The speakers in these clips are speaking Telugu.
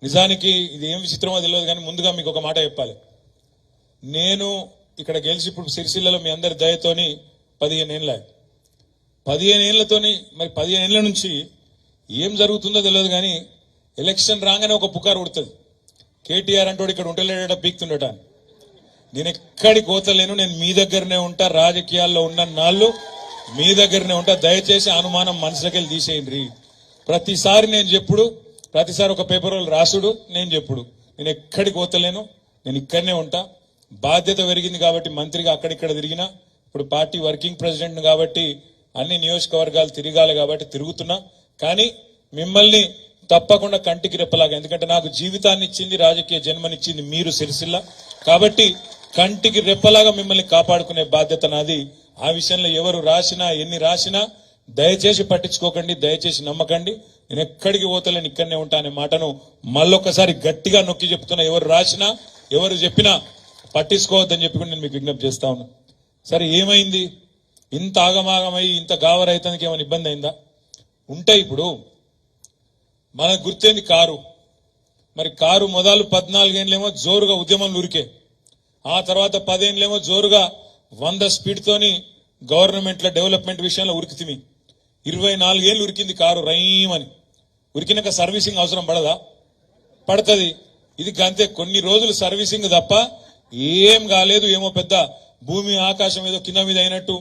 నిజానికి ఇది ఏం విచిత్రమో తెలియదు కానీ ముందుగా మీకు ఒక మాట చెప్పాలి. నేను ఇక్కడ గెలిచి ఇప్పుడు సిరిసిల్లలో మీ అందరి దయతోని 15 ఏళ్ళ 15 ఏళ్లతోని మరి 15 ఏళ్ల నుంచి ఏం జరుగుతుందో తెలియదు కానీ ఎలక్షన్ రాగానే ఒక పుకారు ఉడుతుంది. కేటీఆర్ అంటోడు ఇక్కడ ఉంటలేడట పీక్తుండట. నేను ఎక్కడికి పోతలేను, నేను మీ దగ్గరనే ఉంటా, రాజకీయాల్లో ఉన్న నాళ్ళు మీ దగ్గరనే ఉంటా. దయచేసి అనుమానం మనసులోకి వెళ్ళి తీసేయండి. ప్రతిసారి నేను చెప్పుడు, ప్రతిసారి ఒక పేపర్ వాళ్ళు రాసుడు, నేను చెప్పుడు. నేను ఎక్కడికి పోతలేను, నేను ఇక్కడనే ఉంటా. బాధ్యత పెరిగింది కాబట్టి మంత్రిగా అక్కడిక్కడ తిరిగినా, ఇప్పుడు పార్టీ వర్కింగ్ ప్రెసిడెంట్ కాబట్టి అన్ని నియోజకవర్గాలు తిరగాలి కాబట్టి తిరుగుతున్నా. కానీ మిమ్మల్ని తప్పకుండా కంటికి రెప్పలాగా, ఎందుకంటే నాకు జీవితాన్ని ఇచ్చింది, రాజకీయ జన్మనిచ్చింది మీరు సిరిసిల్ల కాబట్టి కంటికి రెప్పలాగా మిమ్మల్ని కాపాడుకునే బాధ్యత నాది. ఆ విషయంలో ఎవరు రాసినా ఎన్ని రాసినా దయచేసి పట్టించుకోకండి, దయచేసి నమ్మకండి. నేను ఎక్కడికి పోతలేను, ఇక్కడనే ఉంటా అనే మాటను మళ్ళొక్కసారి గట్టిగా నొక్కి చెప్తున్నా. ఎవరు రాసినా ఎవరు చెప్పినా పట్టించుకోవద్దని చెప్పి కూడా నేను మీకు విజ్ఞప్తి చేస్తా ఉన్నా. సరే, ఏమైంది? ఇంత ఆగమాగమై ఇంత గావరైతానికి ఏమైనా ఇబ్బంది అయిందా? ఉంటాయి. ఇప్పుడు మనకు గుర్తేంది కారు. మరి కారు మొదలు 14 ఏళ్ళేమో జోరుగా ఉద్యమంలో ఉరికే, ఆ తర్వాత 10 ఏళ్ళేమో జోరుగా 100 స్పీడ్ తోని గవర్నమెంట్ల డెవలప్మెంట్ విషయంలో ఉరికితిమి. 24 ఏళ్ళు ఉరికింది కారు రైమని. ఉరికినాక సర్వీసింగ్ అవసరం పడదా? పడుతుంది. ఇది అంతే, కొన్ని రోజులు సర్వీసింగ్ తప్ప ఏం కాలేదు. ఏమో పెద్ద భూమి ఆకాశం ఏదో కింద మీద అయినట్టు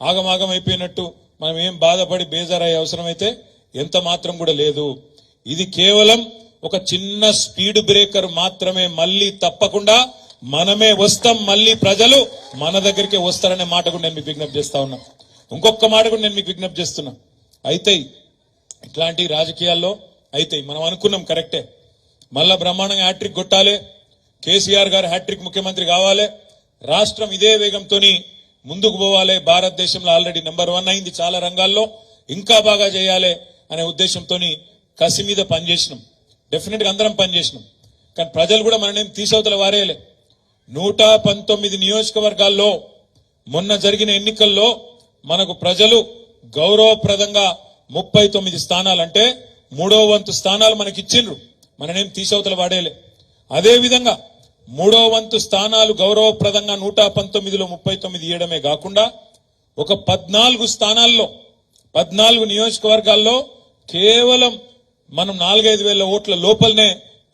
ఆగమాగం అయిపోయినట్టు మనం ఏం బాధపడి బేజారయ్యే అవసరం అయితే ఎంత మాత్రం కూడా లేదు. ఇది కేవలం ఒక చిన్న స్పీడ్ బ్రేకర్ మాత్రమే. మళ్ళీ తప్పకుండా మనమే వస్తాం, మళ్ళీ ప్రజలు మన దగ్గరికి వస్తారనే మాట కూడా నేను మీకు విజ్ఞప్తి చేస్తా ఉన్నా. ఇంకొక మాట కూడా నేను మీకు విజ్ఞప్తి చేస్తున్నా. అయితే ఇట్లాంటి రాజకీయాల్లో అయితే మనం అనుకున్నాం కరెక్టే, మళ్ళా బ్రహ్మాండంగా హ్యాట్రిక్ కొట్టాలి, కేసీఆర్ గారు హ్యాట్రిక్ ముఖ్యమంత్రి కావాలి, రాష్ట్రం ఇదే వేగంతో ముందుకు పోవాలి, భారతదేశంలో ఆల్రెడీ నెంబర్ 1 అయింది చాలా రంగాల్లో, ఇంకా బాగా చేయాలి అనే ఉద్దేశంతో కసి మీద పనిచేసినాం. డెఫినెట్ గా అందరం పనిచేసినాం. కానీ ప్రజలు కూడా మననేం తీసవతల వారేలే. 119 నియోజకవర్గాల్లో మొన్న జరిగిన ఎన్నికల్లో మనకు ప్రజలు గౌరవప్రదంగా 39 స్థానాలు అంటే 3వ వంతు స్థానాలు మనకి ఇచ్చిండ్రు. మననేం తీసవతల వాడేలే. అదేవిధంగా 3వ వంతు స్థానాలు గౌరవప్రదంగా 119లో 39 ఇవ్వడమే కాకుండా ఒక 14 స్థానాల్లో 14 నియోజకవర్గాల్లో కేవలం మనం 4-5 వేల ఓట్ల లోపలనే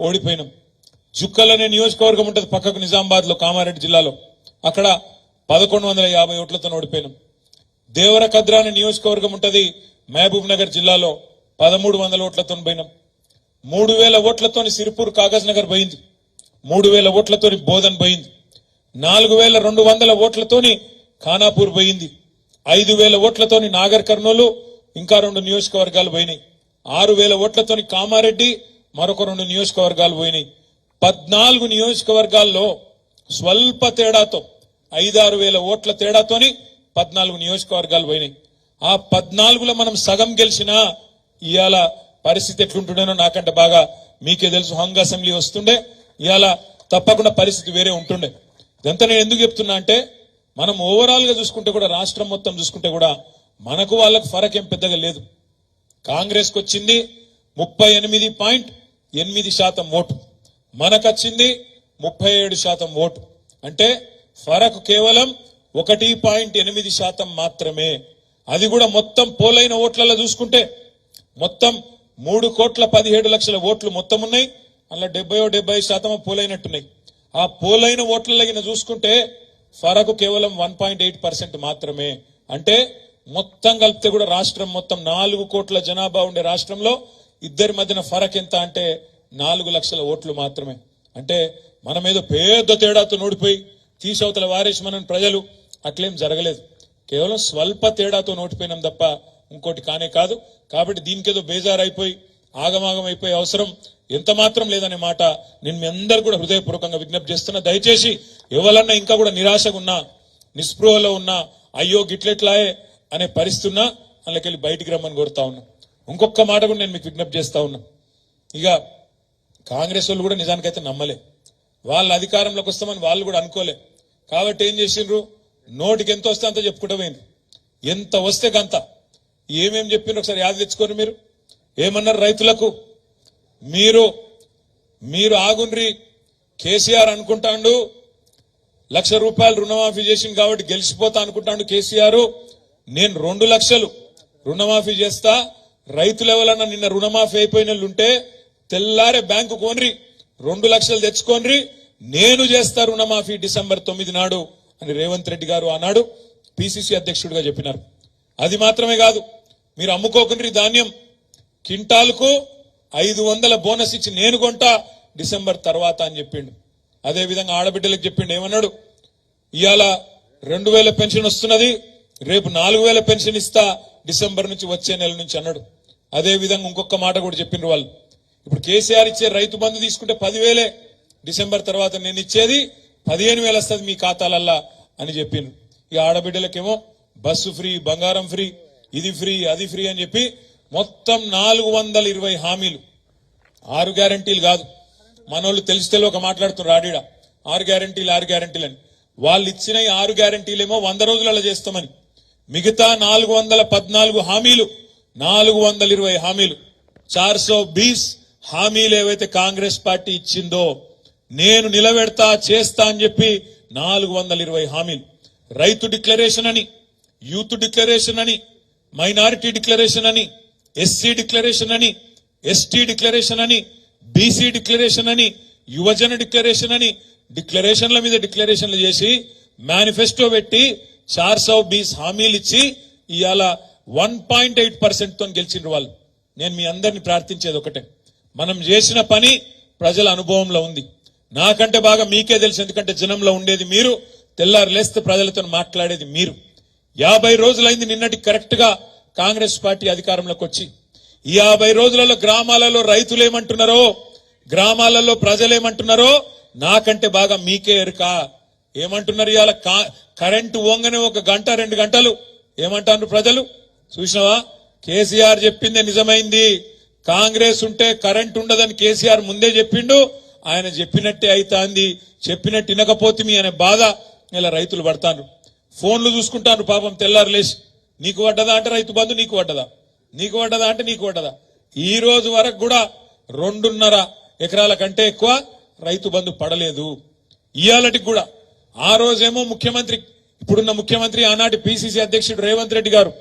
ఓడిపోయినాం. జుక్కల్ అనే నియోజకవర్గం ఉంటుంది పక్కకు, నిజామాబాద్ లో, కామారెడ్డి జిల్లాలో, అక్కడ 1150 ఓట్లతో ఓడిపోయినాం. దేవరకద్ర అనే నియోజకవర్గం ఉంటది మహబూబ్ నగర్ జిల్లాలో, 1300 ఓట్లతో పోయినాం. 3000 ఓట్లతోని సిరిపూర్ కాగజ్ నగర్ పోయింది, 3000 ఓట్లతోని బోధన్ పోయింది, 4200 ఓట్లతోని ఖానాపూర్ పోయింది, 5000 ఓట్లతోని నాగర్ కర్నూలు ఇంకా 2 నియోజకవర్గాలు పోయినాయి, 6000 ఓట్లతోని కామారెడ్డి మరొక 2 నియోజకవర్గాలు పోయినాయి. 14 నియోజకవర్గాల్లో స్వల్ప తేడాతో 5-6 వేల ఓట్ల తేడాతోని 14 నియోజకవర్గాలు పోయినాయి. ఆ 14లో మనం సగం గెలిచినా ఇవాళ పరిస్థితి ఎట్లుంటుండేనో నాకంటే బాగా మీకే తెలుసు. హంగ్ అసెంబ్లీ వస్తుండే, ఇవాళ తప్పకుండా పరిస్థితి వేరే ఉంటుండే. ఇదంతా నేను ఎందుకు చెప్తున్నా అంటే, మనం ఓవరాల్ గా చూసుకుంటే కూడా, రాష్ట్రం మొత్తం చూసుకుంటే కూడా మనకు వాళ్ళకు ఫరక్ ఏం పెద్దగా లేదు. కాంగ్రెస్ కు వచ్చింది 38.8% ఓటు, మనకొచ్చింది 37% ఓటు. అంటే ఫరక్ కేవలం 1.8% మాత్రమే. అది కూడా మొత్తం పోలైన ఓట్లలో చూసుకుంటే మొత్తం 3,17,00,000 ఓట్లు మొత్తం ఉన్నాయి. అలా 70% పోలైనట్టున్నాయి. ఆ పోలైన ఓట్లలో చూసుకుంటే ఫరకు కేవలం 1.8% మాత్రమే. అంటే మొత్తం కలిపితే కూడా రాష్ట్రం మొత్తం 4 కోట్ల జనాభా ఉండే రాష్ట్రంలో ఇద్దరి మధ్యన ఫరక్ ఎంత అంటే 4 లక్షల ఓట్లు మాత్రమే. అంటే మనమేదో పెద్ద తేడాతో ఓడిపోయి తీసవతల వారేసి మనం ప్రజలు అట్లేం జరగలేదు. కేవలం స్వల్ప తేడాతో ఓడిపోయినాం తప్ప ఇంకోటి కానే కాదు. కాబట్టి దీనికేదో బేజారైపోయి ఆగమాగం అయిపోయే అవసరం ఎంత మాత్రం లేదనే మాట నేను మీ అందరూ కూడా హృదయపూర్వకంగా విజ్ఞప్తి చేస్తున్నా. దయచేసి ఎవరన్నా ఇంకా కూడా నిరాశగా ఉన్నా, నిస్పృహలో ఉన్నా, అయ్యో గిట్లెట్లాయే అనే పరిస్థితి ఉన్నా అందులోకెళ్ళి బయటికి రమ్మని కోరుతా ఉన్నా. ఇంకొక మాట కూడా నేను మీకు విజ్ఞప్తి చేస్తా ఉన్నా. ఇక కాంగ్రెస్ వాళ్ళు కూడా నిజానికైతే నమ్మలే, వాళ్ళ అధికారంలోకి వస్తామని వాళ్ళు కూడా అనుకోలే. కాబట్టి ఏం చేసిండ్రు, నోటికి ఎంత వస్తే అంత చెప్పుకుంటూ పోయింది. ఎంత వస్తే గంత ఏమేం చెప్పిండ్రు ఒకసారి యాద తెచ్చుకోరు. మీరు ఏమన్నారు రైతులకు? మీరు ఆగుండ్రి, కేసీఆర్ అనుకుంటాండు 1,00,000 రూపాయలు రుణమాఫీ చేసింది కాబట్టి గెలిచిపోతా అనుకుంటాండు కేసీఆర్. నేను 2 లక్షలు రుణమాఫీ చేస్తా, రైతులు ఎవరన్నా నిన్న రుణమాఫీ అయిపోయిన ఉంటే తెల్లారే బ్యాంకు కోన్రి 2 లక్షలు తెచ్చుకోన్రి, నేను చేస్తా రుణమాఫీ December 9 నాడు అని రేవంత్ రెడ్డి గారు ఆనాడు పిసిసి అధ్యక్షుడిగా చెప్పినారు. అది మాత్రమే కాదు, మీరు అమ్ముకోకుండ్రి ధాన్యం, కింటాల్కు 500 బోనస్ ఇచ్చి నేను కొంటా డిసెంబర్ తర్వాత అని చెప్పిండు. అదే విధంగా ఆడబిడ్డలకు చెప్పిండు, ఏమన్నాడు, ఇవాళ 2000 పెన్షన్ వస్తున్నది, రేపు 4000 పెన్షన్ ఇస్తా డిసెంబర్ నుంచి వచ్చే నెల నుంచి అన్నాడు. అదే విధంగా ఇంకొక మాట కూడా చెప్పిండ్రు వాళ్ళు. ఇప్పుడు కేసీఆర్ ఇచ్చే రైతు బంధు తీసుకుంటే 10,000, డిసెంబర్ తర్వాత నేను ఇచ్చేది 15,000 వస్తుంది మీ ఖాతాలల్లా అని చెప్పిండ్రు. ఇక ఆడబిడ్డలకేమో బస్సు ఫ్రీ, బంగారం ఫ్రీ, ఇది ఫ్రీ, అది ఫ్రీ అని చెప్పి మొత్తం 420 హామీలు. 6 గ్యారంటీలు కాదు, మనోళ్ళు తెలిసి ఒక మాట్లాడుతున్నారు ఆడిడ 6 గ్యారంటీలు అని. వాళ్ళు ఇచ్చిన 6 గ్యారంటీలేమో 100 రోజులలో చేస్తామని, మిగతా 414 హామీలు, 420 హామీలు, 420 హామీలు ఏవైతే కాంగ్రెస్ పార్టీ ఇచ్చిందో నేను నిలబెడతా చేస్తా అని చెప్పి 420 హామీలు. రైతు డిక్లరేషన్ అని, యూత్ డిక్లరేషన్ అని, మైనారిటీ డిక్లరేషన్ అని, ఎస్సీ డిక్లరేషన్ అని, ఎస్టీ డిక్లరేషన్ అని, బీసీ డిక్లరేషన్ అని, యువజన డిక్లరేషన్ అని, డిక్లరేషన్ల మీద డిక్లరేషన్లు చేసి మేనిఫెస్టో పెట్టి 420 హామీలు ఇచ్చి ఇవాళ 1.8% తో గెలిచిండ్రు వాళ్ళు. నేను మీ అందరిని ప్రార్థించేది ఒకటే, మనం చేసిన పని ప్రజల అనుభవంలో ఉంది. నాకంటే బాగా మీకే తెలుసు, ఎందుకంటే జనంలో ఉండేది మీరు, తెల్లారు లేస్తే ప్రజలతో మాట్లాడేది మీరు. 50 రోజులైంది నిన్నటి కరెక్ట్ గా కాంగ్రెస్ పార్టీ అధికారంలోకి వచ్చి. ఈ 50 రోజులలో గ్రామాలలో రైతులు ఏమంటున్నారో, గ్రామాలలో ప్రజలేమంటున్నారో నాకంటే బాగా మీకే ఎరుక. ఏమంటున్నారు ఇవాళ కరెంటు ఓంగనే 1 గంట 2 గంటలు ఏమంటారు ప్రజలు చూసినావా? కేసీఆర్ చెప్పిందే నిజమైంది, కాంగ్రెస్ ఉంటే కరెంట్ ఉండదని కేసీఆర్ ముందే చెప్పిండు, ఆయన చెప్పినట్టే అయితాంది, చెప్పినట్టు వినకపోతే మీ అనే బాధ ఇలా రైతులు పడతారు. ఫోన్లు చూసుకుంటారు పాపం తెల్లారు లేచి, నీకు పడ్డదా అంటే రైతు బంధు నీకు పడ్డదా, నీకు పడ్డదా అంటే నీకు పడ్డదా. ఈ రోజు వరకు కూడా 2.5 ఎకరాల కంటే ఎక్కువ రైతు బంధు పడలేదు ఇయాలటికి కూడా. ఆ రోజేమో ముఖ్యమంత్రి, ఇప్పుడున్న ముఖ్యమంత్రి ఆనాటి పిసిసి అధ్యక్షుడు రేవంత్ రెడ్డి గారు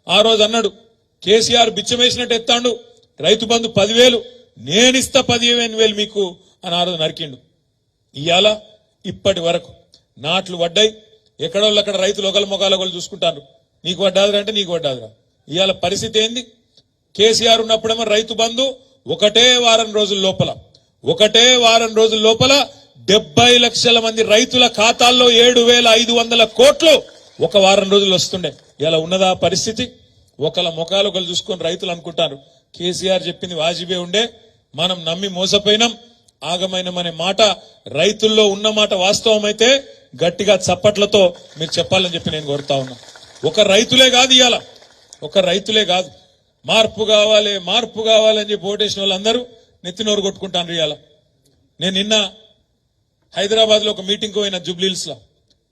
ఆ రోజు అన్నాడు, కేసీఆర్ బిచ్చమేసినట్టు ఎత్తాడు, రైతు బంధు 10,000 నేనిస్తా 15,000 మీకు అని ఆ రోజు నరికిండు. ఇవాళ ఇప్పటి వరకు నాట్లు పడ్డాయి, ఎక్కడోళ్ళు అక్కడ రైతులు ఒకళ్ళ మొగాలు ఒకళ్ళు చూసుకుంటారు, నీకు పడ్డాదిరా అంటే నీకు పడ్డాదిరా. ఇవాళ పరిస్థితి ఏంది? కేసీఆర్ ఉన్నప్పుడేమో రైతు బంధు ఒకటే వారం రోజుల లోపల 70 లక్షల మంది రైతుల ఖాతాల్లో 7,500 కోట్లు ఒక వారం రోజులు వస్తుండే. ఇలా ఉన్నదా పరిస్థితి? ఒకళ్ళ ముఖాలు ఒకళ్ళు చూసుకొని రైతులు అనుకుంటారు కేసీఆర్ చెప్పింది వాజిబే ఉండే, మనం నమ్మి మోసపోయినాం, ఆగమైనమనే మాట రైతుల్లో ఉన్న మాట వాస్తవం అయితే గట్టిగా చప్పట్లతో మీరు చెప్పాలని చెప్పి నేను కోరుతా ఉన్నా. ఒక రైతులే కాదు ఇవాళ, ఒక రైతులే కాదు, మార్పు కావాలి అని చెప్పి ఓటేసిన వాళ్ళందరూ నెత్తినోరు కొట్టుకుంటాను. ఇవాళ నేను నిన్న హైదరాబాద్ లో ఒక మీటింగ్ పోయిన, జూబ్లీహిల్స్ లో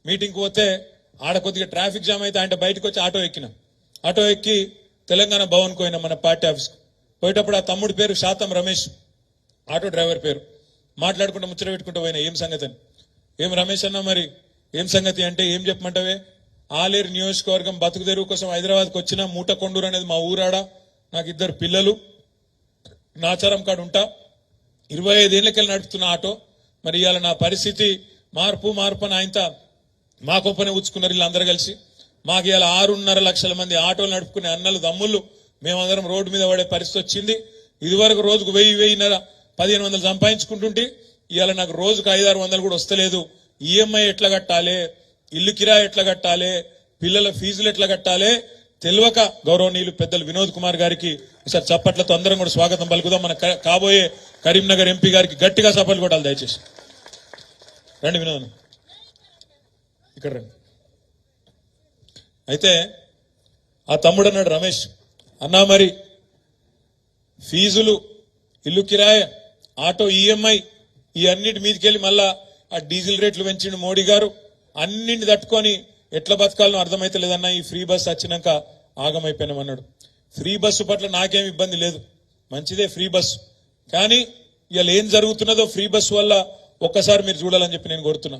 మీటింగ్ పోతే ఆడ కొద్దిగా ట్రాఫిక్ జామ్ అయితే ఆయన బయటకు వచ్చి ఆటో ఎక్కి తెలంగాణ భవన్ కు పోయినా, మన పార్టీ ఆఫీస్ కు పోయేటప్పుడు ఆ తమ్ముడి పేరు శాతం రమేష్, ఆటో డ్రైవర్ పేరు, మాట్లాడుకుంటూ ముచ్చట పెట్టుకుంటూ పోయినా ఏం సంగతి అని. ఏం రమేష్ అన్న మరి ఏం సంగతి అంటే ఏం చెప్పమంటావే, ఆలేరు నియోజకవర్గం బతుకు తెరువు కోసం హైదరాబాద్కి వచ్చిన, మూటకొండూరు అనేది మా ఊరాడ, నాకు 2 పిల్లలు, నాచారం కాడు ఉంటా, 25 ఏళ్ళకెళ్ళి నడుపుతున్న ఆటో. మరి ఇవాళ నా పరిస్థితి మార్పు అని ఆయనతో మా కొప్పనే ఉచ్చుకున్నారు వీళ్ళందరూ కలిసి. మాకు ఇవాళ 6.5 లక్షల మంది ఆటోలు నడుపుకునే అన్నలు తమ్ముళ్ళు మేమందరం రోడ్డు మీద పడే పరిస్థితి వచ్చింది. ఇదివరకు రోజుకు 1,000-1,500 సంపాదించుకుంటుంటే ఇవాళ నాకు రోజుకు 500-600 కూడా వస్తలేదు. ఈఎంఐ ఎట్లా కట్టాలి, ఇల్లు కిరాయి ఎట్లా కట్టాలి, పిల్లల ఫీజులు ఎట్లా కట్టాలి తెలియక గౌరవనీయులు పెద్దలు వినోద్ కుమార్ గారికి ఒకసారి చప్పట్లతో అందరం కూడా స్వాగతం పలుకుదాం. మన కాబోయే కరీంనగర్ ఎంపీ గారికి గట్టిగా చప్పట్లు కొట్టాలి దయచేసి. రండి వినోద్, ఇక్కడ రండి. అయితే ఆ తమ్ముడు అన్నాడు రమేష్ అన్నా, మరి ఫీజులు, ఇల్లు కిరాయ, ఆటో ఈఎంఐ ఈ అన్నిటి మీదకెళ్ళి మళ్ళా ఆ డీజిల్ రేట్లు పెంచిండు మోడీ గారు, అన్నింటిని తట్టుకొని ఎట్లా బతకాలనో అర్థమైతే లేదన్నా, ఈ ఫ్రీ బస్ వచ్చినాక ఆగమైపోయినామన్నాడు. ఫ్రీ బస్సు పట్ల నాకేం ఇబ్బంది లేదు, మంచిదే ఫ్రీ బస్సు, కానీ ఇవాళ ఏం జరుగుతున్నదో ఫ్రీ బస్సు వల్ల ఒక్కసారి మీరు చూడాలని చెప్పి నేను కోరుతున్నా.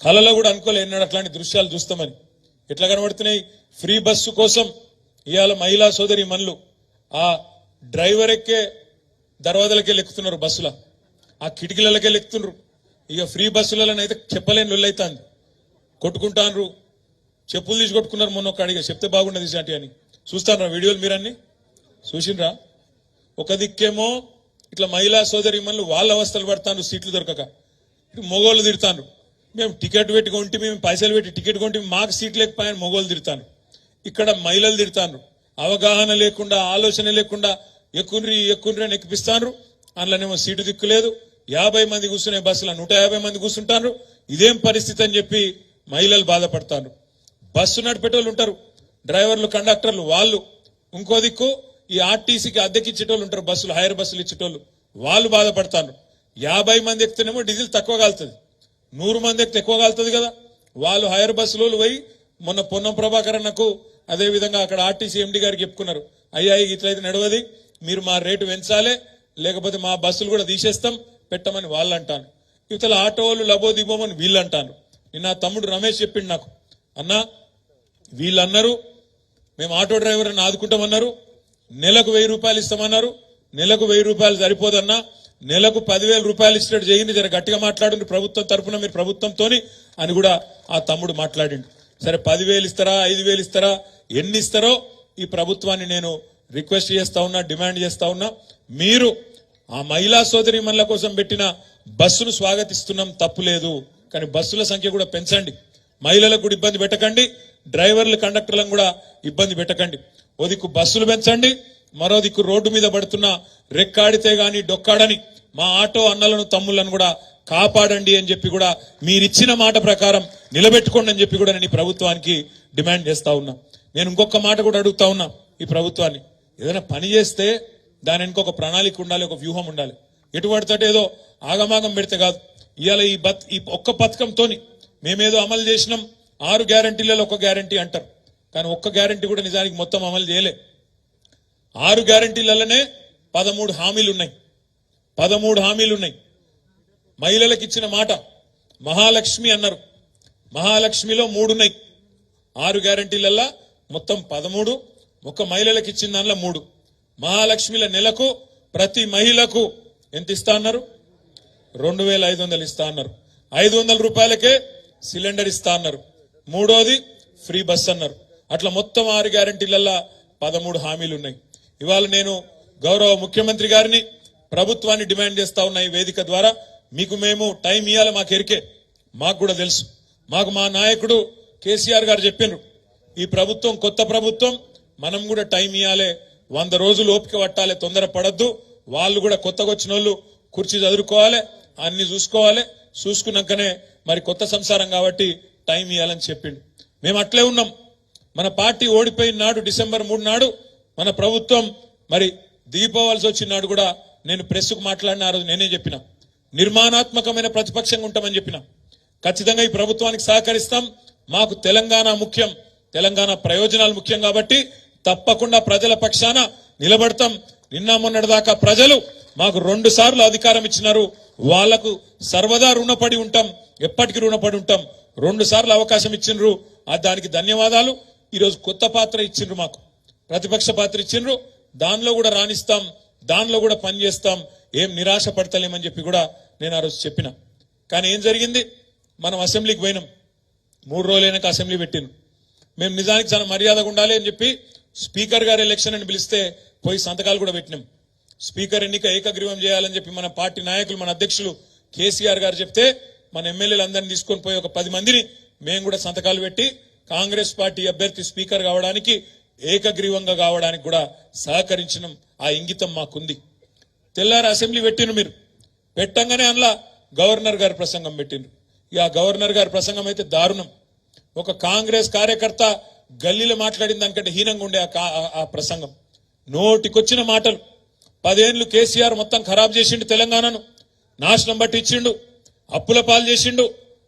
కళలో కూడా అనుకోలే ఎన్నడూ అట్లాంటి దృశ్యాలు చూస్తామని. ఎట్లా కనబడుతున్నాయి ఫ్రీ బస్సు కోసం ఇవాళ మహిళా సోదరి మనులు ఆ డ్రైవర్ ఎక్కే దర్వాజలకే లెక్కుతున్నారు, బస్సుల ఆ కిటికీలకే లెక్కుతున్నారు. ఇక ఫ్రీ బస్సులనైతే చెప్పలేని లొల్లైతాంది, కొట్టుకుంటాన్రు, చెప్పులు తీసి కొట్టుకున్నారు. మొన్న ఒక అడిగా చెప్తే బాగుండదు ఇసాంటి అని. చూస్తాను వీడియోలు మీరన్నీ చూసిండ్రా? ఒక దిక్కేమో ఇట్లా మహిళా సోదరి మనులు వాళ్ళ అవస్థలు పడతాను, సీట్లు దొరకక. ఇటు మొగోళ్ళు తిడతాను, మేము టికెట్ పెట్టి కొంటే, మేము పైసలు పెట్టి టికెట్ కొంటే మాకు సీట్ లేకపోయాను మొగోళ్ళు తిడతాను. ఇక్కడ మహిళలు తిడతాను, అవగాహన లేకుండా ఆలోచన లేకుండా ఎక్కుండ్రి అని ఎక్కిపిస్తాను. అందులోనేమో సీటు దిక్కులేదు, 50 మంది కూర్చునే బస్సులో 150 మంది కూర్చుంటారు. ఇదేం పరిస్థితి అని చెప్పి మహిళలు బాధపడతారు. బస్సు నడిపేటోళ్ళు ఉంటారు, డ్రైవర్లు కండక్టర్లు వాళ్ళు. ఇంకో దిక్కు ఈ ఆర్టీసీకి అద్దెకిచ్చేటోళ్ళు ఉంటారు, బస్సులు హైర్ బస్సులు ఇచ్చేటోళ్ళు, వాళ్ళు బాధపడతారు. 50 మంది ఎక్కితేనేమో డీజిల్ తక్కువ కాలుతుంది, 100 మంది ఎక్కితే ఎక్కువ కాలుతుంది కదా. వాళ్ళు హైర్ బస్సులో పోయి మొన్న పొన్నం ప్రభాకర్ అన్నకు అదే విధంగా అక్కడ ఆర్టీసీ ఎండి గారికి చెప్పుకున్నారు, అయ్యా ఇట్లయితే నడవది, మీరు మా రేటు పెంచాలి, లేకపోతే మా బస్సులు కూడా తీసేస్తాం పెట్టమని వాళ్ళు అంటాను. ఇవతల ఆటో వాళ్ళు లబో దిబోమని వీళ్ళు అంటాను. నిన్న తమ్ముడు రమేష్ చెప్పిండు నాకు, అన్నా వీళ్ళు అన్నారు మేము ఆటో డ్రైవర్ అని ఆదుకుంటామన్నారు, నెలకు 1000 రూపాయలు ఇస్తామన్నారు, నెలకు 1000 రూపాయలు సరిపోదన్నా, నెలకు 10,000 రూపాయలు ఇచ్చినట్టు చేయండి, జర గట్టిగా మాట్లాడండి ప్రభుత్వం తరఫున, మీరు ప్రభుత్వంతోని అని కూడా ఆ తమ్ముడు మాట్లాడిండు. సరే 10,000 ఇస్తారా, 5,000 ఇస్తారా, ఎన్ని ఇస్తారో ఈ ప్రభుత్వాన్ని నేను రిక్వెస్ట్ చేస్తా ఉన్నా, డిమాండ్ చేస్తా ఉన్నా. మీరు ఆ మహిళా సోదరి మనుల కోసం పెట్టిన బస్సును స్వాగతిస్తున్నాం, తప్పు లేదు, కానీ బస్సుల సంఖ్య కూడా పెంచండి, మహిళలకు కూడా ఇబ్బంది పెట్టకండి, డ్రైవర్లు కండక్టర్లను కూడా ఇబ్బంది పెట్టకండి. ఓ దిక్కు బస్సులు పెంచండి, మరో దిక్కు రోడ్డు మీద పడుతున్న రెక్కాడితే గాని డొక్కాడని మా ఆటో అన్నలను తమ్ముళ్లను కూడా కాపాడండి అని చెప్పి కూడా మీరిచ్చిన మాట ప్రకారం నిలబెట్టుకోండి అని చెప్పి కూడా నేను ఈ ప్రభుత్వానికి డిమాండ్ చేస్తా ఉన్నా. నేను ఇంకొక మాట కూడా అడుగుతా ఉన్నా ఈ ప్రభుత్వాన్ని, ఏదైనా పని చేస్తే దాని ఇంకొక ప్రణాళిక ఉండాలి, ఒక వ్యూహం ఉండాలి. ఎటువంటి ఏదో ఆగమాగం పెడితే కాదు. ఇవాళ ఈ ఒక్క పథకంతోని మేమేదో అమలు చేసినాం, 6 గ్యారంటీలలో ఒక గ్యారంటీ అంటారు, కానీ ఒక్క గ్యారంటీ కూడా నిజానికి మొత్తం అమలు చేయలే. 6 గ్యారంటీలలోనే 13 హామీలు ఉన్నాయి, 13 హామీలు ఉన్నాయి. మహిళలకు ఇచ్చిన మాట మహాలక్ష్మి అన్నారు, మహాలక్ష్మిలో 3 ఉన్నాయి. 6 గ్యారంటీలల్లా మొత్తం 13, ఒక్క మహిళలకు ఇచ్చిన దానిలో 3. మహాలక్ష్మిల నెలకు ప్రతి మహిళకు ఎంత ఇస్తా అన్నారు? 2,500 ఇస్తా అన్నారు. 500 రూపాయలకే సిలిండర్ ఇస్తా అన్నారు. 3వది ఫ్రీ బస్ అన్నారు. అట్లా మొత్తం 6 గ్యారంటీలల్లా 13 హామీలు ఉన్నాయి. ఇవాళ నేను గౌరవ ముఖ్యమంత్రి గారిని, ప్రభుత్వాన్ని డిమాండ్ చేస్తా ఉన్న ఈ వేదిక ద్వారా, మీకు మేము టైం ఇవ్వాలి, మాకు ఎరికే, మాకు కూడా తెలుసు. మాకు మా నాయకుడు కేసీఆర్ గారు చెప్పినారు, ఈ ప్రభుత్వం కొత్త ప్రభుత్వం, మనం కూడా టైం ఇవ్వాలి, 100 రోజులు ఓపిక పట్టాలి, తొందర పడద్దు. వాళ్ళు కూడా కొత్తగా వచ్చిన వాళ్ళు కుర్చీ చదువుకోవాలి, అన్ని చూసుకోవాలి, చూసుకున్నాకనే మరి కొత్త సంసారం కాబట్టి టైం ఇవ్వాలని చెప్పిండు. మేము అట్లే ఉన్నాం. మన పార్టీ ఓడిపోయిన నాడు డిసెంబర్ 3 నాడు మన ప్రభుత్వం మరి దిగిపోవాల్సి వచ్చిన నాడు కూడా నేను ప్రెస్కు మాట్లాడిన ఆ రోజు నేనే చెప్పిన, నిర్మాణాత్మకమైన ప్రతిపక్షంగా ఉంటామని చెప్పిన. ఖచ్చితంగా ఈ ప్రభుత్వానికి సహకరిస్తాం, మాకు తెలంగాణ ముఖ్యం, తెలంగాణ ప్రయోజనాలు ముఖ్యం కాబట్టి తప్పకుండా ప్రజల పక్షాన నిలబడతాం. నిన్న మొన్నటిదాకా ప్రజలు మాకు 2 సార్లు అధికారం ఇచ్చినారు, వాళ్లకు సర్వదా రుణపడి ఉంటాం, ఎప్పటికీ రుణపడి ఉంటాం. 2 సార్లు అవకాశం ఇచ్చిండ్రు, దానికి ధన్యవాదాలు. ఈరోజు కొత్త పాత్ర ఇచ్చిండ్రు, మాకు ప్రతిపక్ష పాత్ర ఇచ్చిండ్రు, దానిలో కూడా రాణిస్తాం, దానిలో కూడా పనిచేస్తాం, ఏం నిరాశ పడతలేమని చెప్పి కూడా నేను ఆ రోజు చెప్పిన. కానీ ఏం జరిగింది, మనం అసెంబ్లీకి పోయినాం, 3 రోజులైనాక అసెంబ్లీ పెట్టినాం. మేము నిజానికి చాలా మర్యాదగా ఉండాలి అని చెప్పి స్పీకర్ గారు ఎలక్షన్ అని పిలిస్తే పోయి సంతకాలు కూడా పెట్టినాం. స్పీకర్ ఎన్నిక ఏకగ్రీవం చేయాలని చెప్పి మన పార్టీ నాయకులు, మన అధ్యక్షులు కేసీఆర్ గారు చెప్తే మన ఎమ్మెల్యేలు అందరినీ తీసుకొని పోయి ఒక 10 మందిని మేము కూడా సంతకాలు పెట్టి కాంగ్రెస్ పార్టీ అభ్యర్థి స్పీకర్ కావడానికి, ఏకగ్రీవంగా కావడానికి కూడా సహకరించడం, ఆ ఇంగితం మాకుంది. తెల్లారి అసెంబ్లీ పెట్టిన మీరు పెట్టంగానే అందులో గవర్నర్ గారి ప్రసంగం పెట్టిండ్రు. ఇక గవర్నర్ గారి ప్రసంగం అయితే దారుణం. ఒక కాంగ్రెస్ కార్యకర్త గల్లీలో మాట్లాడిన దానికంటే హీనంగా ఉండే ఆ ప్రసంగం. నోటికొచ్చిన మాటలు. 10 ఏళ్లు కేసీఆర్ మొత్తం ఖరాబ్ చేసిండు, తెలంగాణను నాశనం పట్టించిండు, అప్పుల పాలు చేసిండు,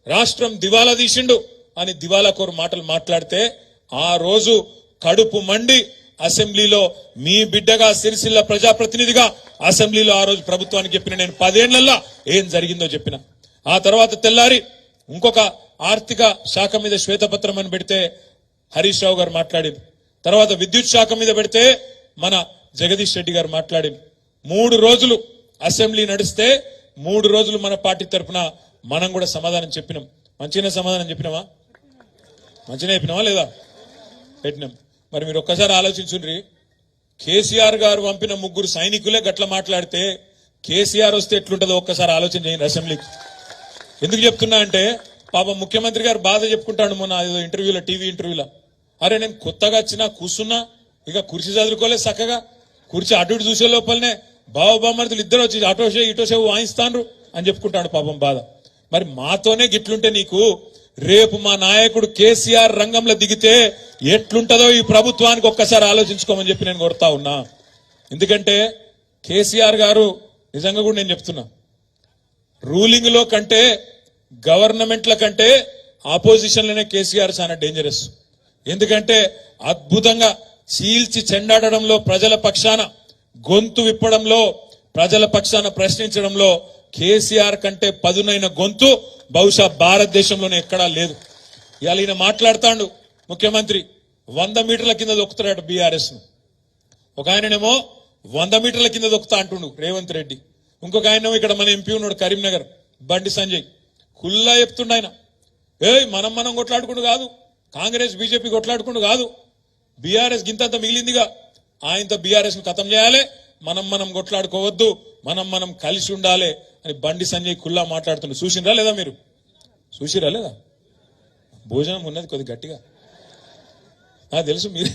రాష్ట్రం దివాలా తీసిండు అని దివాలా కోరు మాటలు మాట్లాడితే ఆ రోజు కడుపు మండి అసెంబ్లీలో మీ బిడ్డగా సిరిసిల్ల ప్రజాప్రతినిధిగా అసెంబ్లీలో ఆ రోజు ప్రభుత్వానికి చెప్పిన నేను 10 ఏళ్లలో ఏం జరిగిందో చెప్పిన. ఆ తర్వాత తెల్లారి ఇంకొక ఆర్థిక శాఖ మీద శ్వేతపత్రం అని పెడితే హరీష్ రావు గారు మాట్లాడింది. తర్వాత విద్యుత్ శాఖ మీద పెడితే మన జగదీష్ రెడ్డి గారు మాట్లాడింది. 3 రోజులు అసెంబ్లీ నడిస్తే 3 రోజులు మన పార్టీ తరఫున మనం కూడా సమాధానం చెప్పినాం. మంచిగానే సమాధానం చెప్పినామా? మంచిగానే చెప్పినామా లేదా? పెట్టినాం. మరి మీరు ఒక్కసారి ఆలోచించుండ్రి, కేసీఆర్ గారు పంపిన 3 సైనికులే గట్ల మాట్లాడితే కేసీఆర్ వస్తే ఎట్లుంటుందో ఒక్కసారి ఆలోచన చేయండి అసెంబ్లీకి. ఎందుకు చెప్తున్నా అంటే పాపం ముఖ్యమంత్రి గారు బాధ చెప్పుకుంటాడు మొన్న ఏదో ఇంటర్వ్యూలో, టీవీ ఇంటర్వ్యూలో. అరే నేను కొత్తగా వచ్చినా కూర్చున్నా, ఇక కుర్చీ చదువుకోలేదు చక్కగా, కుర్చీ అటు ఇటు చూసే లోపలనే బావబామర్దులు ఇద్దరు వచ్చి అటోషే ఇటోషే వాయిస్తాండ్రు అని చెప్పుకుంటాడు పాపం బాధ. మరి మాతోనే గిట్లుంటే నీకు రేపు మా నాయకుడు కేసీఆర్ రంగంలో దిగితే ఎట్లుంటదో ఈ ప్రభుత్వానికి ఒక్కసారి ఆలోచించుకోమని చెప్పి నేను కోరుతా ఉన్నా. ఎందుకంటే కేసీఆర్ గారు నిజంగా కూడా నేను చెప్తున్నా, రూలింగ్ లో కంటే గవర్నమెంట్ల కంటే ఆపోజిషన్ లోనే కేసీఆర్ చాలా డేంజరస్. ఎందుకంటే అద్భుతంగా చీల్చి చెండాడడంలో, ప్రజల పక్షాన గొంతు విప్పడంలో, ప్రజల పక్షాన ప్రశ్నించడంలో కేసీఆర్ కంటే పదునైన గొంతు బహుశా భారతదేశంలోనే ఎక్కడా లేదు. ఇవాళ ఈయన మాట్లాడుతాడు ముఖ్యమంత్రి 100 మీటర్ల కింద దొక్కుతాడట బీఆర్ఎస్ ను. ఒక ఆయననేమో 100 మీటర్ల కింద దొక్కుతా అంటుండు రేవంత్ రెడ్డి. ఇంకొక ఆయనేమో ఇక్కడ మన ఎంపీ ఉన్నాడు కరీంనగర్ బండి సంజయ్, కుల్లా చెప్తుండ ఆయన, మనం కొట్లాడుకుంటూ కాదు, కాంగ్రెస్ బీజేపీ కొట్లాడుకుంటూ కాదు, బీఆర్ఎస్ గింతంత మిగిలిందిగా, ఆయనతో బీఆర్ఎస్ ను ఖతం చేయాలి, మనం కొట్లాడుకోవద్దు, మనం కలిసి ఉండాలి అని బండి సంజయ్ కుల్లా మాట్లాడుతుండ్రు. చూసినరా లేదా? మీరు చూసిరా లేదా? భోజనం ఉన్నది కొద్ది గట్టిగా తెలుసు, మీరు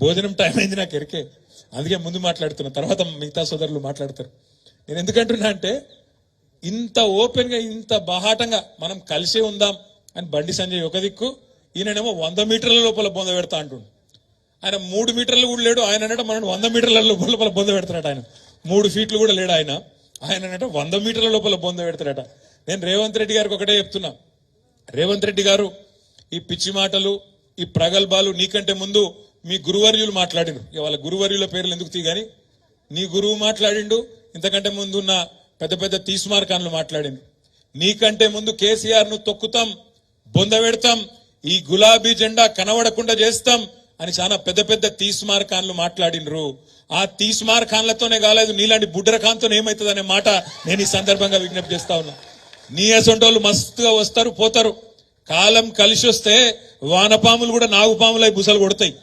భోజనం టైం అయింది నాకు ఎరికే, అందుకే ముందు మాట్లాడుతున్నా, తర్వాత మిగతా సోదరులు మాట్లాడతారు. నేను ఎందుకంటున్నా అంటే ఇంత ఓపెన్ గా ఇంత బాహాటంగా మనం కలిసే ఉందాం అని బండి సంజయ్ ఒక దిక్కు, ఈయననేమో 100 మీటర్ల లోపల బొంద పెడతా అంటుండు. ఆయన 3 మీటర్లు కూడా లేడు, ఆయన అనట మనం 100 మీటర్ల లోపల బొంద పెడతాడట. ఆయన 3 ఫీట్లు కూడా లేడు ఆయన అనట 100 మీటర్ల లోపల బొంద పెడతాడట. నేను రేవంత్ రెడ్డి గారికి ఒకటే చెప్తున్నా, రేవంత్ రెడ్డి గారు ఈ పిచ్చి మాటలు, ఈ ప్రగల్భాలు నీకంటే ముందు మీ గురువర్యులు మాట్లాడిండు. వాళ్ళ గురువర్యుల పేర్లు ఎందుకు తీగాని, నీ గురువు మాట్లాడిండు, ఇంతకంటే ముందు ఉన్న పెద్ద పెద్ద తీస్మార్కాన్లు మాట్లాడిండు. నీకంటే ముందు కేసీఆర్ ను తొక్కుతాం, బొంద పెడతాం, ఈ గులాబీ జెండా కనబడకుండా చేస్తాం అని చాలా పెద్ద పెద్ద తీస్మార్కాన్లు మాట్లాడినరు. ఆ తీస్మార్కాన్లతోనే కాలేదు, నీలాంటి బుడ్రకాంతో ఏమవుతుంది అనే మాట నేను ఈ సందర్భంగా విజ్ఞప్తి చేస్తా ఉన్నా. నీ అసొంటోళ్ళు మస్తుగా వస్తారు పోతారు, కాలం కలిసి వస్తే వానపాములు కూడా నాగుపాములై బుసలు కొడతాయి.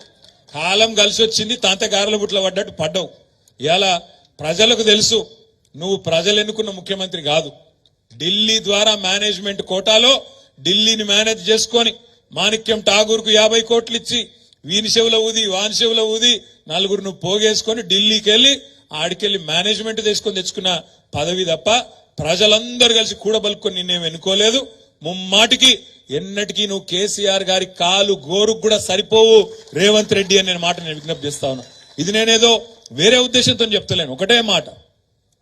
కాలం కలిసి వచ్చింది, తాంత గారెల బుట్ల పడ్డట్టు పడ్డావు. ఇలా ప్రజలకు తెలుసు నువ్వు ప్రజలు ఎన్నుకున్న ముఖ్యమంత్రి కాదు. ఢిల్లీ ద్వారా మేనేజ్మెంట్ కోటాలో ఢిల్లీని మేనేజ్ చేసుకొని మాణిక్యం ఠాగూర్ కు 50 కోట్లు ఇచ్చి వీని చెవుల ఊది వాని చెవుల ఊది నలుగురు నువ్వు పోగేసుకొని ఢిల్లీకి వెళ్లి ఆడికెళ్లి మేనేజ్మెంట్ తెచ్చుకున్న పదవి తప్ప ప్రజలందరూ కలిసి కూడబలుకొని నిన్నేం ఎన్నుకోలేదు. ముమ్మాటికి ఎన్నటికీ నువ్వు కేసీఆర్ గారి కాలు గోరుకు కూడా సరిపోవు రేవంత్ రెడ్డి అని మాట నేను విజ్ఞప్తి చేస్తా ఉన్నా. ఇది నేనేదో వేరే ఉద్దేశంతో చెప్తలేను, ఒకటే మాట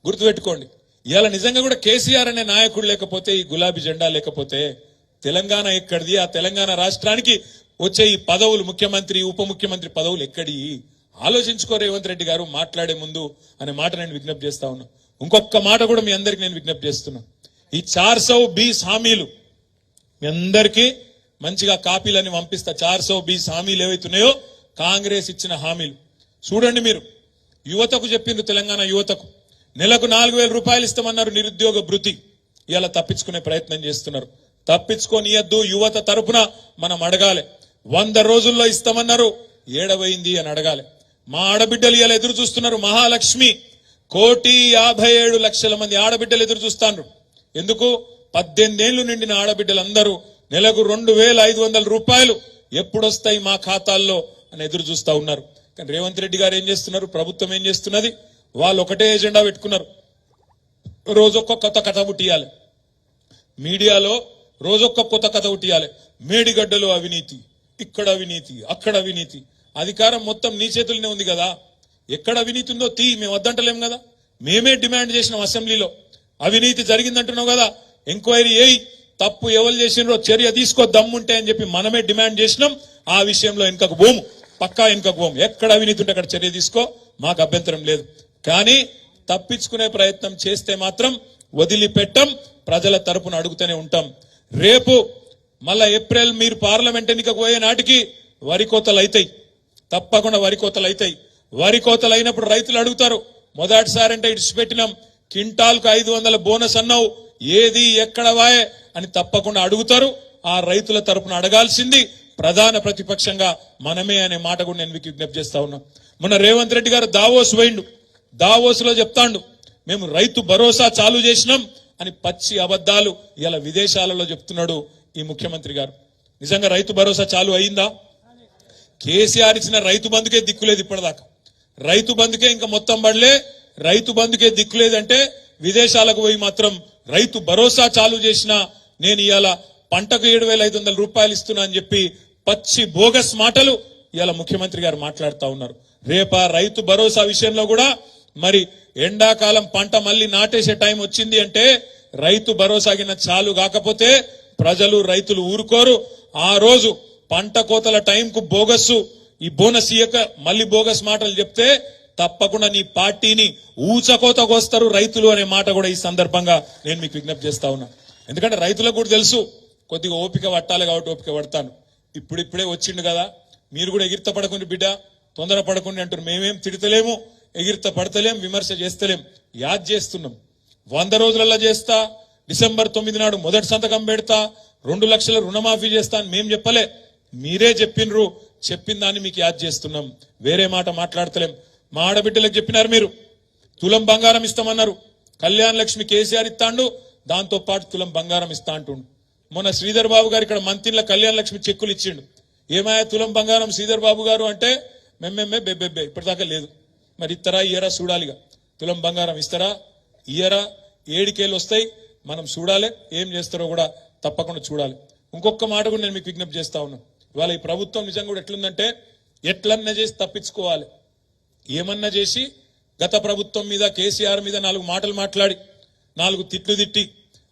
గుర్తుపెట్టుకోండి. ఇవాళ నిజంగా కూడా కేసీఆర్ అనే నాయకుడు లేకపోతే, ఈ గులాబీ జెండా లేకపోతే తెలంగాణ ఎక్కడిది? ఆ తెలంగాణ రాష్ట్రానికి వచ్చే ఈ పదవులు, ముఖ్యమంత్రి ఉప ముఖ్యమంత్రి పదవులు ఎక్కడి? ఆలోచించుకో రేవంత్ రెడ్డి గారు మాట్లాడే ముందు అనే మాట నేను విజ్ఞప్తి చేస్తా ఉన్నా. ఇంకొక మాట కూడా మీ అందరికి నేను విజ్ఞప్తి చేస్తున్నా. ఈ 420 హామీలు మీ అందరికీ మంచిగా కాపీలని పంపిస్తా. 420 హామీలు ఏవైతున్నాయో కాంగ్రెస్ ఇచ్చిన హామీలు చూడండి. మీరు యువతకు చెప్పిండ్రు, తెలంగాణ యువతకు నెలకు 4,000 రూపాయలు ఇస్తామన్నారు నిరుద్యోగ భృతి. ఇలా తప్పించుకునే ప్రయత్నం చేస్తున్నారు. తప్పించుకోనియద్దు. యువత తరపున మనం అడగాలి. 100 రోజుల్లో ఇస్తామన్నారు, ఏడవైంది అని అడగాలి. మా ఆడబిడ్డలు ఇలా ఎదురు చూస్తున్నారు. మహాలక్ష్మి 1,57,00,000 మంది ఆడబిడ్డలు ఎదురు చూస్తాను. ఎందుకు? 18 ఏళ్లు నిండిన ఆడబిడ్డలందరూ నెలకు 2,500 రూపాయలు ఎప్పుడొస్తాయి మా ఖాతాల్లో అని ఎదురు చూస్తా ఉన్నారు. కానీ రేవంత్ రెడ్డి గారు ఏం చేస్తున్నారు? ప్రభుత్వం ఏం చేస్తున్నది? వాళ్ళు ఒకటే ఎజెండా పెట్టుకున్నారు. రోజొక్క కొత్త కథ పుట్టియాలి, మీడియాలో రోజొక్క కొత్త కథ పుట్టియాలి. మేడిగడ్డలో అవినీతి, ఇక్కడ అవినీతి, అక్కడ అవినీతి. అధికారం మొత్తం నీ చేతుల్లోనే ఉంది కదా. ఎక్కడ అవినీతి ఉందో మేము వద్దంటలేం కదా. మేమే డిమాండ్ చేసినాం అసెంబ్లీలో. అవినీతి జరిగిందంటున్నావు కదా, ఎంక్వైరీ చేయి, తప్పు ఎవరు చేసినారో చర్య తీసుకో దమ్ముంటే అని చెప్పి మనమే డిమాండ్ చేసినాం. ఆ విషయంలో వెనుకకు పోము. పక్కా వెనుకకు పోం. ఎక్కడ అవినీతి ఉంటే అక్కడ చర్య తీసుకో, మాకు అభ్యంతరం లేదు. కానీ తప్పించుకునే ప్రయత్నం చేస్తే మాత్రం వదిలిపెట్టం, ప్రజల తరపున అడుగుతూనే ఉంటాం. రేపు మళ్ళా ఏప్రిల్ మీరు పార్లమెంట్ ఎన్నికకు పోయే నాటికి వరి కోతలు అవుతాయి, తప్పకుండా వరి కోతలు అవుతాయి. వరి కోతలు అయినప్పుడు రైతులు అడుగుతారు, మొదటిసారి అంటే ఇడిచిపెట్టినాం, క్వింటాల్కు 500 బోనస్ అన్నావు, ఏది ఎక్కడ వాయే అని తప్పకుండా అడుగుతారు. ఆ రైతుల తరపున అడగాల్సింది ప్రధాన ప్రతిపక్షంగా మనమే అనే మాట కూడా నేను మీకు విజ్ఞప్తి చేస్తా ఉన్నా. మొన్న రేవంత్ రెడ్డి గారు దావోస్ పోయిండు, దావోస్ లో చెప్తాండు మేము రైతు భరోసా చాలు చేసినాం అని పచ్చి అబద్ధాలు ఇలా విదేశాలలో చెప్తున్నాడు ఈ ముఖ్యమంత్రి గారు. నిజంగా రైతు భరోసా చాలు అయిందా? కేసీఆర్ ఇచ్చిన రైతు బంధుకే దిక్కులేదు ఇప్పటిదాకా, రైతు బంధుకే ఇంకా మొత్తం పడలే, రైతు బంధుకే దిక్కులేదంటే విదేశాలకు పోయి మాత్రం రైతు భరోసా చాలు చేసిన నేను ఇవాళ పంటకు 7,500 రూపాయలు ఇస్తున్నా అని చెప్పి పచ్చి బోగస్ మాటలు ఇవాళ ముఖ్యమంత్రి గారు మాట్లాడుతూ ఉన్నారు. రేపా రైతు భరోసా విషయంలో కూడా మరి ఎండాకాలం పంట మళ్ళీ నాటేసే టైం వచ్చింది అంటే రైతు భరోసా కింద చాలు కాకపోతే ప్రజలు రైతులు ఊరుకోరు. ఆ రోజు పంట కోతల టైంకు బోగస్సు ఈ బోనస్ ఇయ్యక మళ్ళీ బోగస్ మాటలు చెప్తే తప్పకుండా నీ పార్టీని ఊచకోతకు వస్తారు రైతులు అనే మాట కూడా ఈ సందర్భంగా నేను మీకు విజ్ఞప్తి చేస్తా ఉన్నా. ఎందుకంటే రైతులకు కూడా తెలుసు కొద్దిగా ఓపిక పట్టాలి కాబట్టి ఓపిక పడతాను. ఇప్పుడిప్పుడే వచ్చిండు కదా, మీరు కూడా ఎగిరిత పడకుండా బిడ్డ, తొందర పడకుండా అంటారు. మేమేం తిడతలేము, ఎగిరిత పడతలేం, విమర్శ చేస్తలేం, యాద్ చేస్తున్నాం. 100 రోజులలో చేస్తా, డిసెంబర్ 9 నాడు మొదటి సంతకం పెడతా, 2 లక్షల రుణమాఫీ చేస్తా అని మేం చెప్పలే, మీరే చెప్పినరు. చెప్పిన దాన్ని మీకు యాద్ చేస్తున్నాం, వేరే మాట మాట్లాడతలేం. మా ఆడబిడ్డలకు చెప్పినారు మీరు, తులం బంగారం ఇస్తామన్నారు. కళ్యాణ లక్ష్మి కేసీఆర్ ఇస్తాండు, దాంతో పాటు తులం బంగారం ఇస్తా అంటుండు. మొన్న శ్రీధర్ బాబు గారు ఇక్కడ మంత్రిలో కళ్యాణ లక్ష్మి చెక్కులు ఇచ్చిండు. ఏమాయా తులం బంగారం శ్రీధర్ బాబు గారు అంటే మెమ్మెమ్మే బెబ్బెబ్బే, ఇప్పటిదాకా లేదు. మరి ఇస్తారా ఇయ్యరా చూడాలిగా. తులం బంగారం ఇస్తారా ఇయ్యరా, 7 కేలు వస్తాయి, మనం చూడాలి. ఏం చేస్తారో కూడా తప్పకుండా చూడాలి. ఇంకొక మాట కూడా నేను మీకు విజ్ఞప్తి చేస్తా ఉన్నాను. ఇవాళ ఈ ప్రభుత్వం నిజంగా కూడా ఎట్లుందంటే ఎట్లన్నా చేసి తప్పించుకోవాలి. ఏమన్నా చేసి గత ప్రభుత్వం మీద కేసీఆర్ మీద 4 మాటలు మాట్లాడి 4 తిట్లు తిట్టి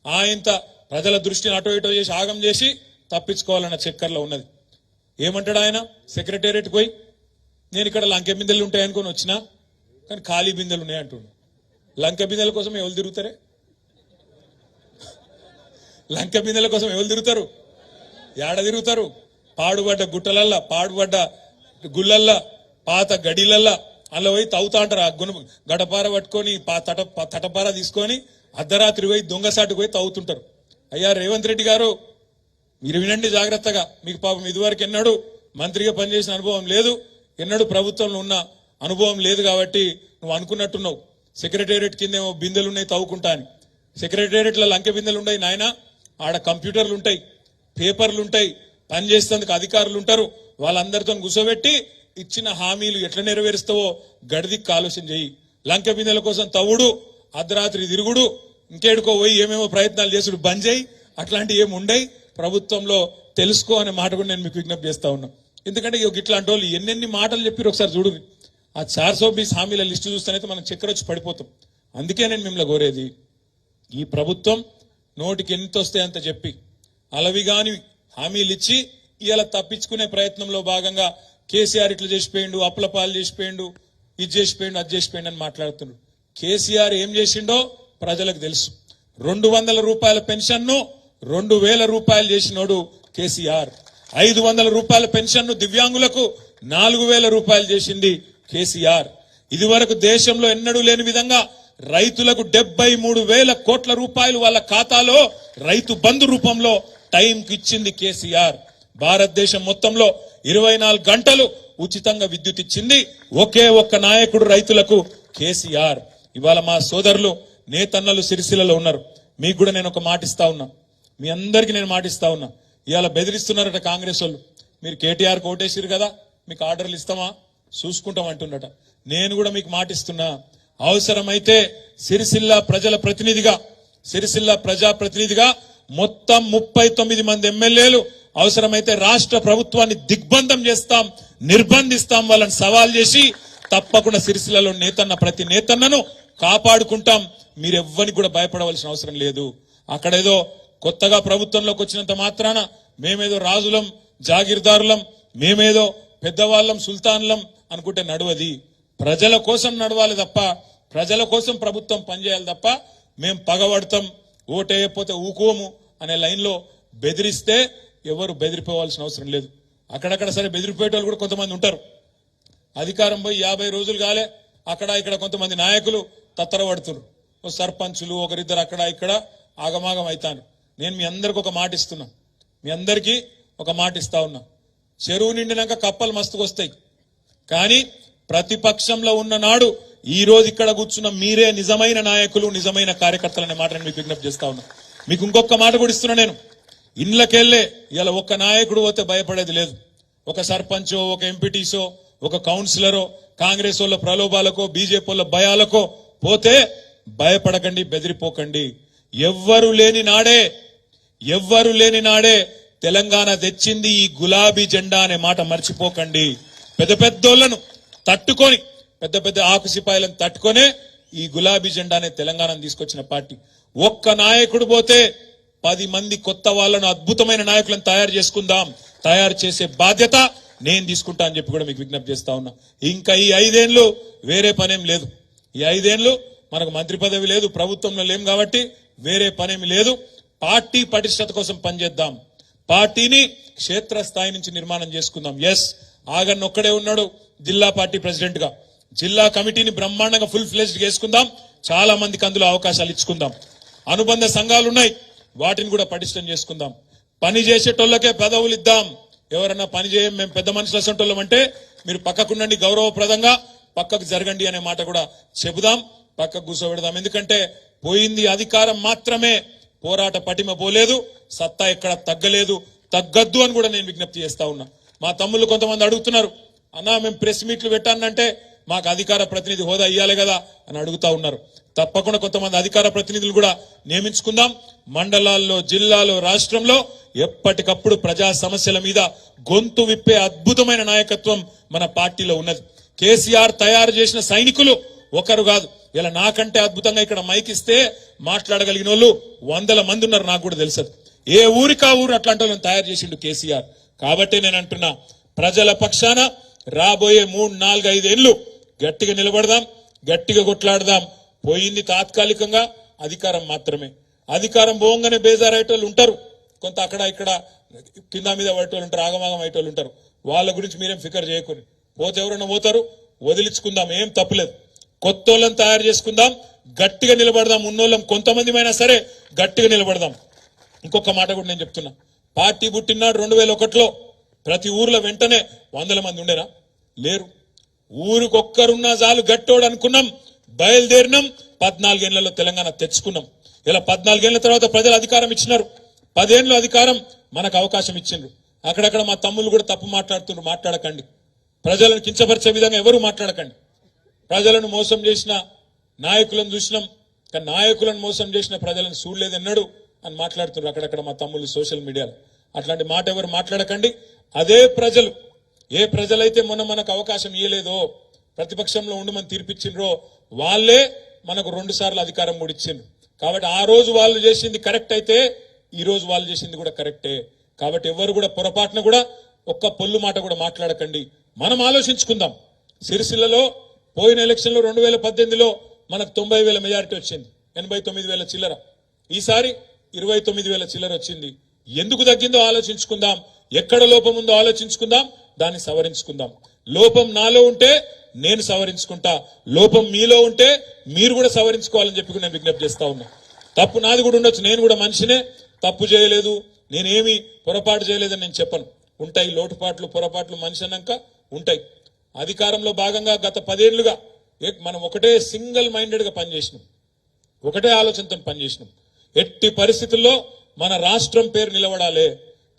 ఆయంత ప్రజల దృష్టిని అటో ఇటో చేసి ఆగం చేసి తప్పించుకోవాలన్న చక్కర్లో ఉన్నది. ఏమంటాడు ఆయన సెక్రటేరియట్ పోయి, నేను ఇక్కడ లంకె బిందెలు ఉంటాయనుకొని వచ్చినా కానీ ఖాళీ బిందెలు ఉన్నాయి అంటుండు. లంకె బిందెల కోసం ఎవరు తిరుగుతారే? లంకె బిందెల కోసం ఎవరు తిరుగుతారు? ఏడ తిరుగుతారు? పాడుబడ్డ గుట్టలల్లా, పాడుబడ్డ గుళ్ళల్లా, పాత గడిలల్లా అలా పోయి తవ్వుతా అంటారు. ఆ గడపార పట్టుకొని తటపార తీసుకొని అర్ధరాత్రి పోయి దొంగసాటు పోయి తవ్వుతుంటారు. అయ్యా రేవంత్ రెడ్డి గారు, మీరు వినండి జాగ్రత్తగా. మీకు పాపం ఇదివరకు ఎన్నడూ మంత్రిగా పనిచేసిన అనుభవం లేదు, ఎన్నడూ ప్రభుత్వంలో ఉన్న అనుభవం లేదు కాబట్టి నువ్వు అనుకున్నట్టున్నావు సెక్రటేరియట్ కిందేమో బిందెలున్నాయి తవ్వుకుంటా అని. సెక్రటేరియట్లో లంకె బిందెలు ఉన్నాయి నాయన, ఆడ కంప్యూటర్లు ఉంటాయి, పేపర్లు ఉంటాయి, పనిచేసేందుకు అధికారులు ఉంటారు. వాళ్ళందరితో కూర్చోబెట్టి ఇచ్చిన హామీలు ఎట్లా నెరవేరుస్తావో గడిదిక్కు ఆలోచన చెయ్యి. లంకె బిందెల కోసం తవ్వుడు, అర్ధరాత్రి తిరుగుడు, ఇంకేడుకో పోయి ఏమేమో ప్రయత్నాలు చేసుడు బంద్ చేయి. అట్లాంటి ఏమి ఉండయి ప్రభుత్వంలో, తెలుసుకో అనే మాట కూడా నేను మీకు విజ్ఞప్తి చేస్తా ఉన్నా. ఎందుకంటే ఇట్లాంటి వాళ్ళు ఎన్నెన్ని మాటలు చెప్పారు ఒకసారి చూడు. ఆ 420 హామీల లిస్టు చూస్తేనైతే మనం చక్కెర వచ్చి పడిపోతాం. అందుకే నేను మిమ్మల్ని కోరేది, ఈ ప్రభుత్వం నోటికి ఎంత వస్తే అంత చెప్పి అలవిగాని హామీలు ఇచ్చి ఇలా తప్పించుకునే ప్రయత్నంలో భాగంగా కేసీఆర్ ఇట్లా చేసిపోయిండు, అప్పులపాలు చేసిపోయిండు, ఇది చేసిపోయిండు, అది చేసిపోయిండు అని మాట్లాడుతున్నాడు. కేసీఆర్ ఏం చేసిండో ప్రజలకు తెలుసు. 200 రూపాయల పెన్షన్ ను 2,000 రూపాయలు చేసినోడు కేసీఆర్. 500 రూపాయల పెన్షన్ ను దివ్యాంగులకు 4,000 రూపాయలు చేసింది కేసీఆర్. ఇది వరకు దేశంలో ఎన్నడూ లేని విధంగా రైతులకు 73,000 కోట్ల రూపాయలు వాళ్ళ ఖాతాలో రైతు బంధు రూపంలో టైంకి ఇచ్చింది కేసీఆర్. భారతదేశం మొత్తంలో 24 గంటలు ఉచితంగా విద్యుత్ ఇచ్చింది ఒకే ఒక్క నాయకుడు రైతులకు, కేసీఆర్. ఇవాళ మా సోదరులు నేతన్నలు సిరిసిల్లలో ఉన్నారు. మీకు కూడా నేను ఒక మాట ఇస్తా ఉన్నా, మీ అందరికీ నేను మాట ఇస్తా ఉన్నా. ఇవాళ బెదిరిస్తున్నారట కాంగ్రెస్ వాళ్ళు, మీరు కేటీఆర్ కోటేసిరు కదా, మీకు ఆర్డర్లు ఇస్తామా చూసుకుంటాం అంటున్నట. నేను కూడా మీకు మాట ఇస్తున్నా, అవసరమైతే సిరిసిల్ల ప్రజల ప్రతినిధిగా, సిరిసిల్ల ప్రజాప్రతినిధిగా మొత్తం 39 మంది ఎమ్మెల్యేలు అవసరమైతే రాష్ట్ర ప్రభుత్వాన్ని దిగ్బంధం చేస్తాం, నిర్బంధిస్తాం, వాళ్ళని సవాల్ చేసి తప్పకుండా సిరిసిల్లలో ప్రతి నేతన్నను కాపాడుకుంటాం. మీరెవ్వరికి కూడా భయపడవలసిన అవసరం లేదు. అక్కడేదో కొత్తగా ప్రభుత్వంలోకి వచ్చినంత మాత్రాన మేమేదో రాజులం, జాగీర్దారులం, మేమేదో పెద్దవాళ్ళం సుల్తాన్లం అనుకుంటే నడవది. ప్రజల కోసం నడవాలి తప్ప, ప్రజల కోసం ప్రభుత్వం పనిచేయాలి తప్ప మేం పగబడతాం, ఓటేయకపోతే ఊకోము అనే లైన్లో బెదిరిస్తే ఎవరు బెదిరిపోవాల్సిన అవసరం లేదు. అక్కడక్కడ సరే బెదిరిపోయేటోళ్ళు కూడా కొంతమంది ఉంటారు. అధికారం పోయి 50 రోజులు కాలే, అక్కడ ఇక్కడ కొంతమంది నాయకులు తత్తరపడుతున్నారు. సర్పంచులు ఒకరిద్దరు అక్కడ ఇక్కడ ఆగమాగం అవుతాను. నేను మీ అందరికి ఒక మాట ఇస్తున్నా, మీ అందరికీ ఒక మాట ఇస్తా ఉన్నా. చెరువు నిండినాక కప్పలు మస్తుకు వస్తాయి, కానీ ప్రతిపక్షంలో ఉన్న నాడు ఈ రోజు ఇక్కడ కూర్చున్న మీరే నిజమైన నాయకులు, నిజమైన కార్యకర్తలు అనే మాట మీకు విజ్ఞప్తి చేస్తా ఉన్నా. మీకు ఇంకొక మాట కూడా ఇస్తున్నా. నేను ఇండ్లకెళ్లే ఇలా ఒక్క నాయకుడు పోతే భయపడేది లేదు. ఒక సర్పంచో, ఒక ఎంపీటీసో, ఒక కౌన్సిలరో, కాంగ్రెస్ వాళ్ళ ప్రలోభాలకో, బీజేపీ వాళ్ళ భయాలకో పోతే భయపడకండి, బెదిరిపోకండి. ఎవ్వరు లేని నాడే తెలంగాణ తెచ్చింది ఈ గులాబీ జెండా అనే మాట మర్చిపోకండి. పెద్ద పెద్దోళ్లను తట్టుకొని, పెద్ద పెద్ద ఆకుసిపాయలను తట్టుకొనే ఈ గులాబీ జెండానే తెలంగాణను తీసుకొచ్చిన పార్టీ. ఒక్క నాయకుడు పోతే 10 మంది కొత్త వాళ్ళను, అద్భుతమైన నాయకులను తయారు చేసుకుందాం. తయారు చేసే బాధ్యత నేను తీసుకుంటా అని చెప్పి కూడా మీకు విజ్ఞప్తి చేస్తా ఉన్నా. ఇంకా ఈ 5 ఏళ్లు వేరే పనేం లేదు. ఈ 5 ఏళ్లు మనకు మంత్రి పదవి లేదు, ప్రభుత్వంలో లేం కాబట్టి వేరే పనేమి లేదు. పార్టీ పటిష్టత కోసం పనిచేద్దాం. పార్టీని క్షేత్రస్థాయి నుంచి నిర్మాణం చేసుకుందాం. ఎస్, ఆగన్ ఒక్కడే ఉన్నాడు జిల్లా పార్టీ ప్రెసిడెంట్ గా. జిల్లా కమిటీని బ్రహ్మాండంగా ఫుల్ ఫ్లెజ్డ్ చేసుకుందాం. చాలా మందికి అందులో అవకాశాలు ఇచ్చుకుందాం. అనుబంధ సంఘాలు ఉన్నాయి, వాటిని కూడా పటిష్టం చేసుకుందాం. పని చేసేటోళ్ళకే పదవులు ఇద్దాం. ఎవరన్నా పని చేయం, మేము పెద్ద మనుషులు అసంటోళ్ళం అంటే మీరు పక్కకుండండి, గౌరవప్రదంగా పక్కకు జరగండి అనే మాట కూడా చెబుదాం. పక్కకు కూర్చోబెడదాం. ఎందుకంటే పోయింది అధికారం మాత్రమే, పోరాట పటిమ పోలేదు, సత్తా ఎక్కడ తగ్గలేదు, తగ్గద్దు అని కూడా నేను విజ్ఞప్తి చేస్తా ఉన్నా. మా తమ్ముళ్ళు కొంతమంది అడుగుతున్నారు, అన్నా మేము ప్రెస్ మీట్లు పెట్టానంటే మాకు అధికార ప్రతినిధి హోదా ఇయ్యాలి కదా అని అడుగుతా ఉన్నారు. తప్పకుండా కొంతమంది అధికార ప్రతినిధులు కూడా నియమించుకుందాం. మండలాల్లో, జిల్లాలో, రాష్ట్రంలో ఎప్పటికప్పుడు ప్రజా సమస్యల మీద గొంతు విప్పే అద్భుతమైన నాయకత్వం మన పార్టీలో ఉన్నది. కేసీఆర్ తయారు చేసిన సైనికులు ఒకరు కాదు. ఇలా నాకంటే అద్భుతంగా ఇక్కడ మైక్ ఇస్తే మాట్లాడగలిగిన వాళ్ళు 100 మంది ఉన్నారు. నాకు కూడా తెలుసు. ఏ ఊరికి ఆ ఊరు అట్లాంటి వాళ్ళని తయారు చేసిండు కేసీఆర్. కాబట్టి నేను అంటున్నా, ప్రజల పక్షాన రాబోయే 3, 4, 5 ఏళ్లు గట్టిగా నిలబడదాం, గట్టిగా కొట్లాడదాం. పోయింది తాత్కాలికంగా అధికారం మాత్రమే. అధికారం పోగానే బేజారయ్యేటోళ్ళు ఉంటారు, కొంత అక్కడ ఇక్కడ కింద మీద పడేటోళ్ళు ఉంటారు, ఆగమాగం అయ్యేటోళ్ళు ఉంటారు. వాళ్ళ గురించి మీరేం ఫికర్ చేయకూడదు. పోతే ఎవరైనా పోతారు, వదిలించుకుందాం, ఏం తప్పులేదు. కొత్తోళ్ళని తయారు చేసుకుందాం, గట్టిగా నిలబడదాం. ఉన్నోళ్ళం కొంతమందిమైనా సరే గట్టిగా నిలబడదాం. ఇంకొక మాట కూడా నేను చెప్తున్నా, పార్టీ పుట్టినాడు 2001లో ప్రతి ఊర్లో వెంటనే 100 మంది ఉండేనా? లేరు. ఊరికొక్కరున్నా చాలు గట్టోడు అనుకున్నాం, బయలుదేరినాం. 14 ఏళ్లలో తెలంగాణ తెచ్చుకున్నాం. ఇలా 14 ఏళ్ల తర్వాత ప్రజలు అధికారం ఇచ్చినారు. 10 ఏళ్లు అధికారం మనకు అవకాశం ఇచ్చిండ్రు. అక్కడక్కడ మా తమ్ముళ్ళు కూడా తప్పు మాట్లాడుతుండ్రు. మాట్లాడకండి, ప్రజలను కించపరిచే విధంగా ఎవరు మాట్లాడకండి. ప్రజలను మోసం చేసిన నాయకులను చూసినాం, కానీ నాయకులను మోసం చేసిన ప్రజలను చూడలేదన్నాడు అని మాట్లాడుతున్నారు అక్కడక్కడ మా తమ్ముళ్ళు సోషల్ మీడియాలో. అట్లాంటి మాట ఎవరు మాట్లాడకండి. అదే ప్రజలు, ఏ ప్రజలైతే మొన్న మనకు అవకాశం ఇయ్యలేదో, ప్రతిపక్షంలో ఉండమని తీర్పిచ్చిండ్రో, వాళ్ళే మనకు 2 సార్లు అధికారం కూడా ఇచ్చిండ్రు. కాబట్టి ఆ రోజు వాళ్ళు చేసింది కరెక్ట్ అయితే ఈ రోజు వాళ్ళు చేసింది కూడా కరెక్టే. కాబట్టి ఎవరు కూడా పొరపాటున కూడా ఒక్క పొల్లు మాట కూడా మాట్లాడకండి. మనం ఆలోచించుకుందాం. సిరిసిల్లలో పోయిన ఎలక్షన్లో 2018లో మనకు 90,000 మెజారిటీ వచ్చింది, 89,000 చిల్లర. ఈసారి 29,000 చిల్లర వచ్చింది. ఎందుకు తగ్గిందో ఆలోచించుకుందాం, ఎక్కడ లోపం ఉందో ఆలోచించుకుందాం, దాన్ని సవరించుకుందాం. లోపం నాలో ఉంటే నేను సవరించుకుంటా, లోపం మీలో ఉంటే మీరు కూడా సవరించుకోవాలని చెప్పి నేను విజ్ఞప్తి చేస్తా ఉన్నా. తప్పు నాది కూడా ఉండొచ్చు, నేను కూడా మనిషినే, తప్పు చేయలేదు, నేనేమి పొరపాటు చేయలేదని నేను చెప్పను. ఉంటాయి లోటుపాట్లు, పొరపాట్లు, మనిషి అన్నాక ఉంటాయి. అధికారంలో భాగంగా గత 10 ఏళ్లుగా మనం ఒకటే సింగిల్ మైండెడ్ గా పనిచేసినాం, ఒకటే ఆలోచనతో పనిచేసినాం. ఎట్టి పరిస్థితుల్లో మన రాష్ట్రం పేరు నిలబడాలి,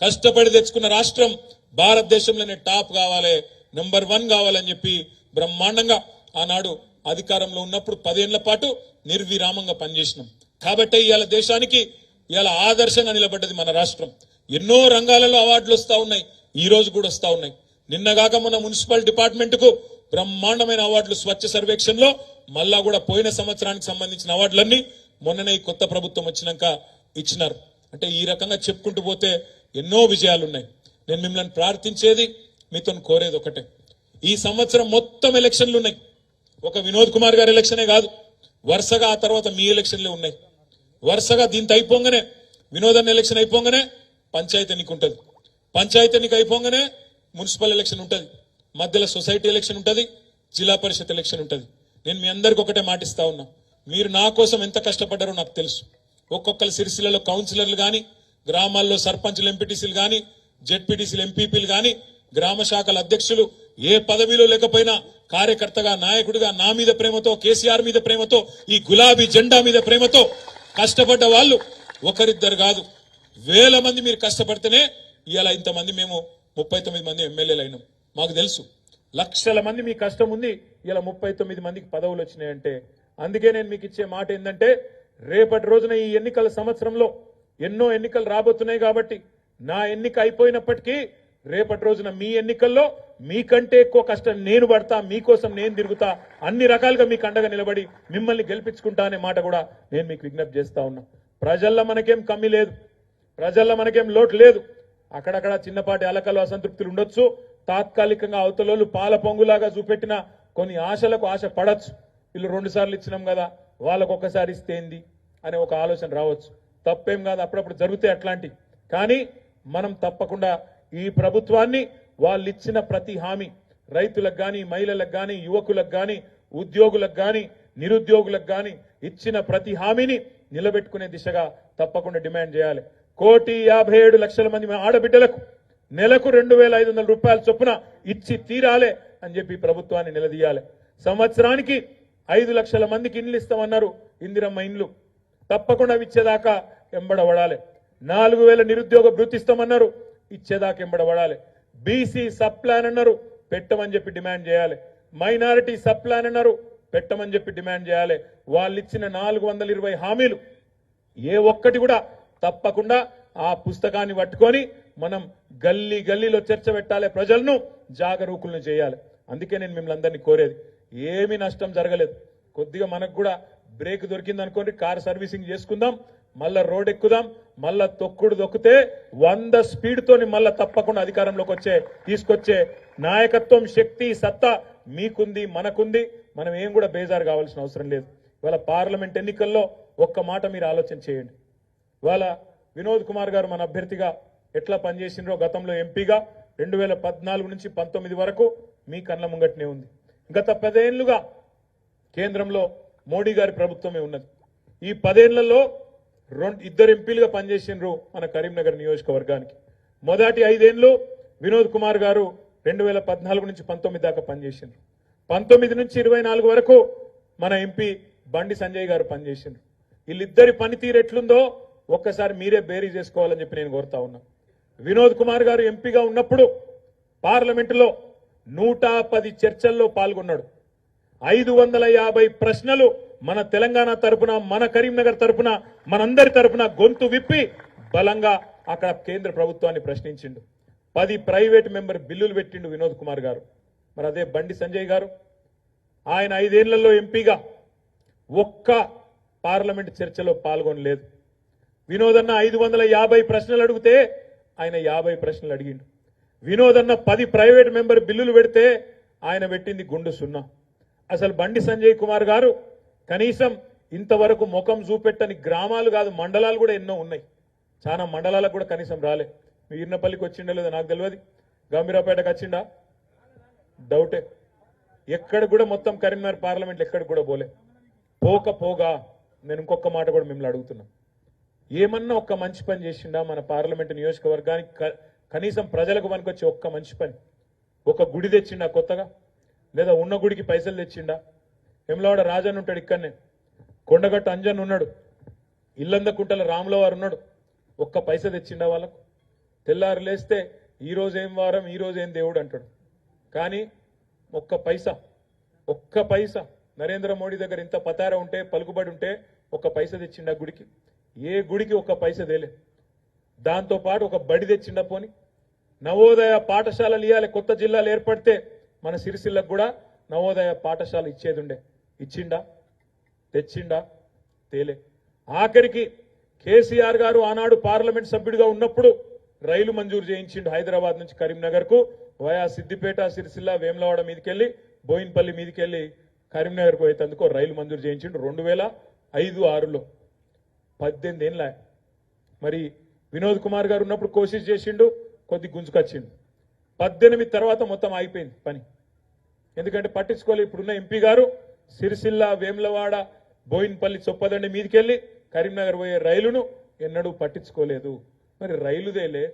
కష్టపడి తెచ్చుకున్న రాష్ట్రం భారతదేశంలోనే టాప్ కావాలి, నెంబర్ 1 కావాలని చెప్పి బ్రహ్మాండంగా ఆనాడు అధికారంలో ఉన్నప్పుడు 10 ఏళ్ల పాటు నిర్విరామంగా పనిచేసినాం. కాబట్టి ఇవాళ దేశానికి ఇవాళ ఆదర్శంగా నిలబడ్డది మన రాష్ట్రం. ఎన్నో రంగాలలో అవార్డులు వస్తా ఉన్నాయి, ఈ రోజు కూడా వస్తా ఉన్నాయి. నిన్నగాక మన మున్సిపల్ డిపార్ట్మెంట్ కు బ్రహ్మాండమైన అవార్డులు, స్వచ్ఛ సర్వేక్షణ్ లో మళ్ళా కూడా పోయిన సంవత్సరానికి సంబంధించిన అవార్డులన్నీ మొన్ననే కొత్త ప్రభుత్వం వచ్చినాక ఇచ్చినారు. అంటే ఈ రకంగా చెప్పుకుంటూ పోతే ఎన్నో విజయాలు ఉన్నాయి. నేను మిమ్మల్ని ప్రార్థించేది, మీతో కోరేది ఒకటే, ఈ సంవత్సరం మొత్తం ఎలక్షన్లు ఉన్నాయి. ఒక వినోద్ కుమార్ గారి ఎలక్షనే కాదు, వరుసగా ఆ తర్వాత మీ ఎలక్షన్లే ఉన్నాయి. వరుసగా దీంతో అయిపోగానే వినోదన్న ఎలక్షన్ అయిపోగానే పంచాయతీ ఎన్నిక ఉంటుంది, పంచాయతీ ఎన్నిక అయిపోగానే మున్సిపల్ ఎలక్షన్ ఉంటుంది, మధ్యలో సొసైటీ ఎలక్షన్ ఉంటుంది, జిల్లా పరిషత్ ఎలక్షన్ ఉంటుంది. నేను మీ అందరికి ఒకటే మాటిస్తా ఉన్నా, మీరు నా కోసం ఎంత కష్టపడ్డారో నాకు తెలుసు. ఒక్కొక్కరు సిరిసిల్లలో కౌన్సిలర్లు కానీ, గ్రామాల్లో సర్పంచ్లు ఎంపీటీసీలు కానీ, జెడ్పీటీసీలు ఎంపీపీలు కానీ, గ్రామ శాఖల అధ్యక్షులు ఏ పదవిలో లేకపోయినా కార్యకర్తగా నాయకుడిగా నా మీద ప్రేమతో, కేసీఆర్ మీద ప్రేమతో, ఈ గులాబీ జెండా మీద ప్రేమతో కష్టపడ్డ వాళ్ళు ఒకరిద్దరు కాదు, వేల మంది మీరు కష్టపడితేనే ఇవాళ ఇంతమంది మేము 39 మంది ఎమ్మెల్యేలు అయినాం. మాకు తెలుసు లక్షల మంది మీ కష్టం ఉంది, ఇలా 39 మందికి పదవులు వచ్చినాయంటే. అందుకే నేను మీకు ఇచ్చే మాట ఏంటంటే, రేపటి రోజున ఈ ఎన్నికల సంవత్సరంలో ఎన్నో ఎన్నికలు రాబోతున్నాయి కాబట్టి, నా ఎన్నిక అయిపోయినప్పటికీ రేపటి రోజున మీ ఎన్నికల్లో మీకంటే ఎక్కువ కష్టం నేను పడతా, మీకోసం నేను తిరుగుతా, అన్ని రకాలుగా మీకు అండగా నిలబడి మిమ్మల్ని గెలిపించుకుంటా అనే మాట కూడా నేను మీకు విజ్ఞప్తి చేస్తా ఉన్నా. ప్రజల్లో మనకేం కమ్మి లేదు, ప్రజల్లో మనకేం లోటు లేదు. అక్కడక్కడ చిన్నపాటి అలకలు అసంతృప్తులు ఉండొచ్చు, తాత్కాలికంగా అవతలోళ్ళు పాల పొంగులాగా చూపెట్టిన కొన్ని ఆశలకు ఆశ పడచ్చు. వీళ్ళు 2 సార్లు ఇచ్చినాం కదా, వాళ్ళకు ఒక్కసారి ఇస్తేంది అనే ఒక ఆలోచన రావచ్చు. తప్పేం కాదు, అప్పుడప్పుడు జరుగుతాయి అట్లాంటివి. కానీ మనం తప్పకుండా ఈ ప్రభుత్వాన్ని వాళ్ళు ఇచ్చిన ప్రతి హామీ, రైతులకు కానీ, మహిళలకు కానీ, యువకులకు కానీ, ఉద్యోగులకు కానీ, నిరుద్యోగులకు కానీ ఇచ్చిన ప్రతి హామీని నిలబెట్టుకునే దిశగా తప్పకుండా డిమాండ్ చేయాలి. 1,57,00,000 మంది ఆడబిడ్డలకు నెలకు 2,500 రూపాయల చొప్పున ఇచ్చి తీరాలే అని చెప్పి ప్రభుత్వాన్ని నిలదీయాలి. సంవత్సరానికి 5 లక్షల మందికి ఇండ్లు ఇస్తామన్నారు, ఇందిరమ్మ ఇండ్లు తప్పకుండా ఇచ్చేదాకా ఎంబడబడాలి. 4,000 నిరుద్యోగ భృతి ఇస్తామన్నారు, ఇచ్చేదాకా ఎంబడబడాలి. బీసీ సబ్ ప్లాన్ అన్నారు, పెట్టమని చెప్పి డిమాండ్ చేయాలి. మైనారిటీ సబ్ ప్లాన్ అన్నారు, పెట్టమని చెప్పి డిమాండ్ చేయాలి. వాళ్ళు ఇచ్చిన 420 హామీలు ఏ ఒక్కటి కూడా తప్పకుండా ఆ పుస్తకాన్ని పట్టుకొని మనం గల్లీ గల్లీలో చర్చ పెట్టాలి, ప్రజలను జాగరూకులను చేయాలి. అందుకే నేను మిమ్మల్ని అందరినీ కోరేది, ఏమీ నష్టం జరగలేదు. కొద్దిగా మనకు కూడా బ్రేక్ దొరికింది అనుకోండి, కార్ సర్వీసింగ్ చేసుకుందాం, మళ్ళా రోడ్ ఎక్కుదాం, మళ్ళా తొక్కుడు దొక్కితే 100 స్పీడ్ తోని మళ్ళా తప్పకుండా అధికారంలోకి తీసుకొచ్చే నాయకత్వం, శక్తి, సత్తా మీకుంది, మనకుంది. మనం ఏం కూడా బేజారు కావాల్సిన అవసరం లేదు. ఇవాళ పార్లమెంట్ ఎన్నికల్లో ఒక్క మాట మీరు ఆలోచన చేయండి. ఇవాళ వినోద్ కుమార్ గారు మన అభ్యర్థిగా ఎట్లా పనిచేసినరో, గతంలో ఎంపీగా 2014 నుంచి 19 వరకు మీ కళ్ళ ముంగట్నే ఉంది. గత 10 ఏళ్లుగా కేంద్రంలో మోడీ గారి ప్రభుత్వమే ఉన్నది. ఈ 10 ఏళ్లలో 2 ఎంపీలుగా పనిచేసినరు మన కరీంనగర్ నియోజకవర్గానికి. మొదటి 5 ఏళ్లు వినోద్ కుమార్ గారు 2014 నుంచి 19 దాకా పనిచేసినారు. 19 నుంచి 24 వరకు మన ఎంపీ బండి సంజయ్ గారు పనిచేసినారు. వీళ్ళిద్దరి పనితీరు ఎట్లుందో ఒక్కసారి మీరే బేరీ చేసుకోవాలని చెప్పి నేను కోరుతా ఉన్నా. వినోద్ కుమార్ గారు ఎంపీగా ఉన్నప్పుడు పార్లమెంటులో 110 చర్చల్లో పాల్గొన్నాడు. 550 ప్రశ్నలు మన తెలంగాణ తరపున, మన కరీంనగర్ తరపున, మనందరి తరపున గొంతు విప్పి బలంగా అక్కడ కేంద్ర ప్రభుత్వాన్ని ప్రశ్నించిండు. 10 ప్రైవేట్ మెంబర్ బిల్లులు పెట్టిండు వినోద్ కుమార్ గారు. మరి అదే బండి సంజయ్ గారు, ఆయన 5 ఏళ్లలో ఎంపీగా ఒక్క పార్లమెంట్ చర్చలో పాల్గొనలేదు. వినోదన్న 550 ప్రశ్నలు అడిగితే ఆయన 50 ప్రశ్నలు అడిగిండు. వినోదన్న 10 ప్రైవేట్ మెంబర్ బిల్లులు పెడితే ఆయన పెట్టింది గుండు 0. అసలు బండి సంజయ్ కుమార్ గారు కనీసం ఇంతవరకు ముఖం చూపెట్టని గ్రామాలు కాదు, మండలాలు కూడా ఎన్నో ఉన్నాయి. చాలా మండలాలకు కూడా కనీసం రాలే. ఈర్నపల్లికి వచ్చిండో లేదో నాకు తెలియదు, గంభీరాపేటకు వచ్చిండా డౌటే. ఎక్కడ కూడా మొత్తం కరీంనగర్ పార్లమెంట్ ఎక్కడ కూడా పోగా నేను ఇంకొక మాట కూడా మిమ్మల్ని అడుగుతున్నా, ఏమన్నా ఒక్క మంచి పని చేసిండా మన పార్లమెంటు నియోజకవర్గానికి? కనీసం ప్రజలకు పనికొచ్చే ఒక్క మంచి పని, ఒక గుడి తెచ్చిండా కొత్తగా, లేదా ఉన్న గుడికి పైసలు తెచ్చిండా? ఎమ్లవాడ రాజన్ ఉంటాడు, ఇక్కడనే కొండగట్టు అంజన్ ఉన్నాడు, ఇల్లందకుంటల రాముల వారు ఉన్నాడు, ఒక్క పైస తెచ్చిండా వాళ్ళకు? తెల్లారు లేస్తే ఈ రోజు ఏం వారం, ఈ రోజు ఏం దేవుడు అంటాడు. కానీ ఒక్క పైసా నరేంద్ర మోడీ దగ్గర ఇంత పతార ఉంటే, పలుకుబడి ఉంటే ఒక్క పైస తెచ్చిండా గుడికి? ఏ గుడికి ఒక్క పైస తేలే. దాంతో పాటు ఒక బడి తెచ్చిండా? పోని నవోదయ పాఠశాలలు ఇవ్వాలి. కొత్త జిల్లాలు ఏర్పడితే మన సిరిసిల్లకు కూడా నవోదయ పాఠశాల ఇచ్చేది ఉండే, ఇచ్చిండా? తెచ్చిండా? తేలే. ఆఖరికి కేసీఆర్ గారు ఆనాడు పార్లమెంట్ సభ్యుడిగా ఉన్నప్పుడు రైలు మంజూరు చేయించిండు. హైదరాబాద్ నుంచి కరీంనగర్ కు వయా సిద్దిపేట సిరిసిల్ల వేములవాడ మీదకెళ్ళి బోయిన్పల్లి మీదకెళ్ళి కరీంనగర్కు పోయేందుకు రైలు మంజూరు చేయించిండు 2005-6లో 18 ఏళ్ళ. మరి వినోద్ కుమార్ గారు ఉన్నప్పుడు కోషిష్ చేసిండు, కొద్ది గుంజుకొచ్చిండు. 18 తర్వాత మొత్తం అయిపోయింది పని. ఎందుకంటే పట్టించుకోవాలి. ఇప్పుడున్న ఎంపీ గారు సిరిసిల్ల వేములవాడ బోయిన్పల్లి చొప్పదండి మీదకెళ్ళి కరీంనగర్ పోయే రైలును ఎన్నడూ పట్టించుకోలేదు. మరి రైలుదేలే,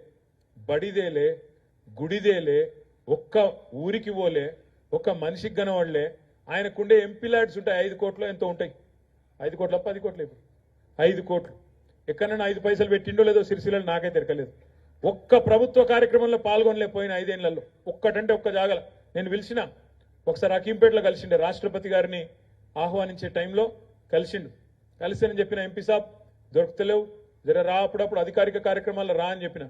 బడిదేలే, గుడిదేలే, ఒక్క ఊరికి పోలే, ఒక్క మనిషికి కనవాళ్లే. ఆయనకుండే ఎంపీ ల్యాడ్స్ ఉంటాయి 5 కోట్లు ఎంతో ఉంటాయి. 5 కోట్ల 10 కోట్లు ఇప్పుడు 5 కోట్లు ఎక్కడైనా 5 పైసలు పెట్టిండో లేదో సిరిసిల్లలో నాకైతే తెరకలేదు. ఒక్క ప్రభుత్వ కార్యక్రమంలో పాల్గొనలేకపోయిన 5 ఏళ్లలో ఒక్కటంటే ఒక్క జాగల. నేను పిలిచిన ఒకసారి అకీంపేటలో కలిసిండే, రాష్ట్రపతి గారిని ఆహ్వానించే టైంలో కలిసిండు. కలిసి చెప్పిన ఎంపీ సాబ్ దొరుకుతలేవు, జర రా, అప్పుడప్పుడు అధికారిక కార్యక్రమాల్లో రా అని చెప్పిన.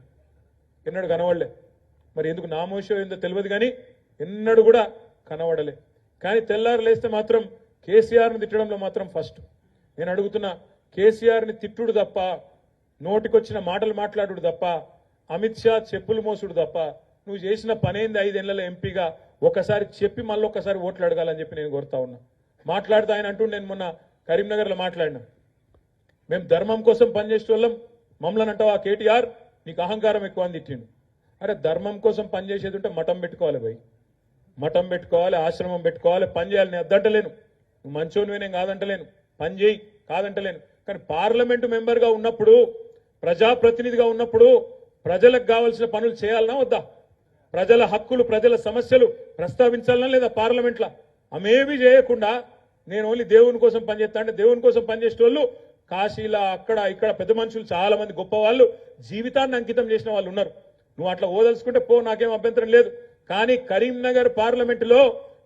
ఎన్నడూ కనవడలే. మరి ఎందుకు నామోషో ఏందో తెలియదు కానీ ఎన్నడూ కూడా కనబడలే. కానీ తెల్లారు లేస్తే మాత్రం కేసీఆర్ని తిట్టడంలో మాత్రం ఫస్ట్. నేను అడుగుతున్నా, కేసీఆర్ని తిట్టుడు తప్ప, నోటికొచ్చిన మాటలు మాట్లాడుడు తప్ప, అమిత్ షా చెప్పులు మోసుడు తప్ప నువ్వు చేసిన పనేంది 5 ఏళ్లలో ఎంపీగా? ఒకసారి చెప్పి మళ్ళీ ఒక్కసారి ఓట్లు అడగాలని చెప్పి నేను కోరుతా ఉన్నా. మాట్లాడుతూ ఆయన అంటూ, నేను మొన్న కరీంనగర్లో మాట్లాడినా, మేము ధర్మం కోసం పనిచేసే వాళ్ళం, మమ్మల్ని అంటావా కేటీఆర్ నీకు అహంకారం ఎక్కువ అని తిట్టిండు. అరే ధర్మం కోసం పనిచేసేది ఉంటే మఠం పెట్టుకోవాలి భయ్, మఠం పెట్టుకోవాలి, ఆశ్రమం పెట్టుకోవాలి, పని చేయాలి. నేను అద్దంటలేను, నువ్వు మంచోనివే నేను కాదంటలేను, పని చేయి కాదంటలేను. కానీ పార్లమెంటు మెంబర్గా ఉన్నప్పుడు, ప్రజాప్రతినిధిగా ఉన్నప్పుడు ప్రజలకు కావాల్సిన పనులు చేయాలనా వద్దా? ప్రజల హక్కులు, ప్రజల సమస్యలు ప్రస్తావించాలనా లేదా పార్లమెంట్లో? అమేవి చేయకుండా నేను ఓన్లీ దేవుని కోసం పనిచేస్తా అంటే, దేవుని కోసం పనిచేసే వాళ్ళు కాశీలా అక్కడ ఇక్కడ పెద్ద మనుషులు చాలా మంది గొప్ప వాళ్ళు జీవితాన్ని అంకితం చేసిన వాళ్ళు ఉన్నారు. నువ్వు అట్లా ఓదలుచుకుంటే పో, నాకేం అభ్యంతరం లేదు. కానీ కరీంనగర్ పార్లమెంటులో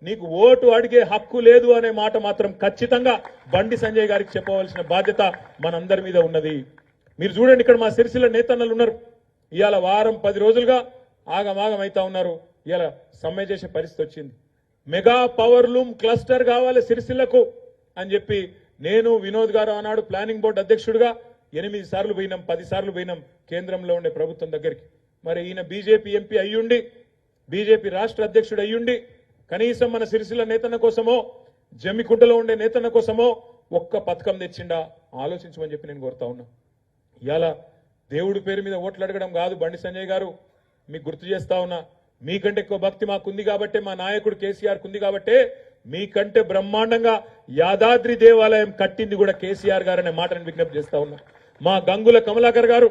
నీకు ఓటు అడిగే హక్కు లేదు అనే మాట మాత్రం ఖచ్చితంగా బండి సంజయ్ గారికి చెప్పవలసిన బాధ్యత మనందరి మీద ఉన్నది. మీరు చూడండి, ఇక్కడ మా సిరిసిల్ల నేతన్నలు ఉన్నారు. ఇవాళ వారం 10 రోజులుగా ఆగమాగం అవుతా ఉన్నారు. ఇవాళ సమ్మె చేసే పరిస్థితి వచ్చింది. మెగా పవర్ లూమ్ క్లస్టర్ కావాలి సిరిసిల్లకు అని చెప్పి నేను, వినోద్ గారు ఆనాడు ప్లానింగ్ బోర్డు అధ్యక్షుడిగా 8 సార్లు పోయినాం, 10 సార్లు పోయినాం కేంద్రంలో ఉండే ప్రభుత్వం దగ్గరికి. మరి ఈయన బీజేపీ ఎంపీ అయ్యుండి, బీజేపీ రాష్ట్ర అధ్యక్షుడు అయ్యుండి కనీసం మన సిరిసిల్ల నేతన్న కోసమో, జమ్మికుంటలో ఉండే నేతన్న కోసమో ఒక్క పథకం తెచ్చిండా ఆలోచించమని చెప్పి నేను కోరుతా ఉన్నా. ఇవాళ దేవుడి పేరు మీద ఓట్లు అడగడం కాదు బండి సంజయ్ గారు, మీకు గుర్తు చేస్తా ఉన్నా. మీకంటే ఎక్కువ భక్తి మాకుంది కాబట్టే, మా నాయకుడు కేసీఆర్కు ఉంది కాబట్టే మీకంటే బ్రహ్మాండంగా యాదాద్రి దేవాలయం కట్టింది కూడా కేసీఆర్ గారు అనే మాటను విజ్ఞప్తి చేస్తా ఉన్నా. మా గంగుల కమలాకర్ గారు,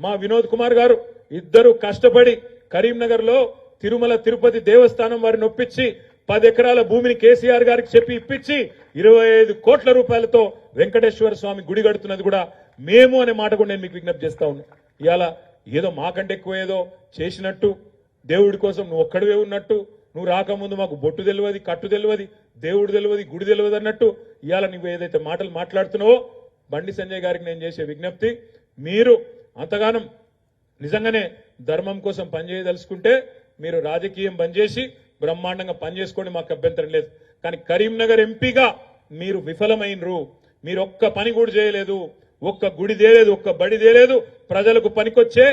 మా వినోద్ కుమార్ గారు ఇద్దరు కష్టపడి కరీంనగర్ లో తిరుమల తిరుపతి దేవస్థానం వారిని ఒప్పించి 10 ఎకరాల భూమిని కేసీఆర్ గారికి చెప్పి ఇప్పించి 25 కోట్ల రూపాయలతో వెంకటేశ్వర స్వామి గుడి కడుతున్నది కూడా మేము అనే మాట కూడా నేను మీకు విజ్ఞప్తి చేస్తా ఉన్నా. ఇవాళ ఏదో మాకంటే ఎక్కువ ఏదో చేసినట్టు, దేవుడి కోసం నువ్వు ఒక్కడివే ఉన్నట్టు, నువ్వు రాకముందు మాకు బొట్టు తెలియదు, కట్టు తెలియదు, దేవుడు తెలియదు, గుడి తెలియదు అన్నట్టు ఇవాళ నువ్వు ఏదైతే మాటలు మాట్లాడుతున్నావో, బండి సంజయ్ గారికి నేను చేసే విజ్ఞప్తి, మీరు అంతగానం నిజంగానే ధర్మం కోసం పనిచేయదలుచుకుంటే మీరు రాజకీయం బంద్ చేసి బ్రహ్మాండంగా పనిచేసుకోండి, మాకు అభ్యంతరం లేదు. కానీ కరీంనగర్ ఎంపీగా మీరు విఫలమైనరు. మీరు ఒక్క పని కూడా చేయలేదు, ఒక్క గుడి తేలేదు, ఒక్క బడి తేలేదు, ప్రజలకు పనికొచ్చే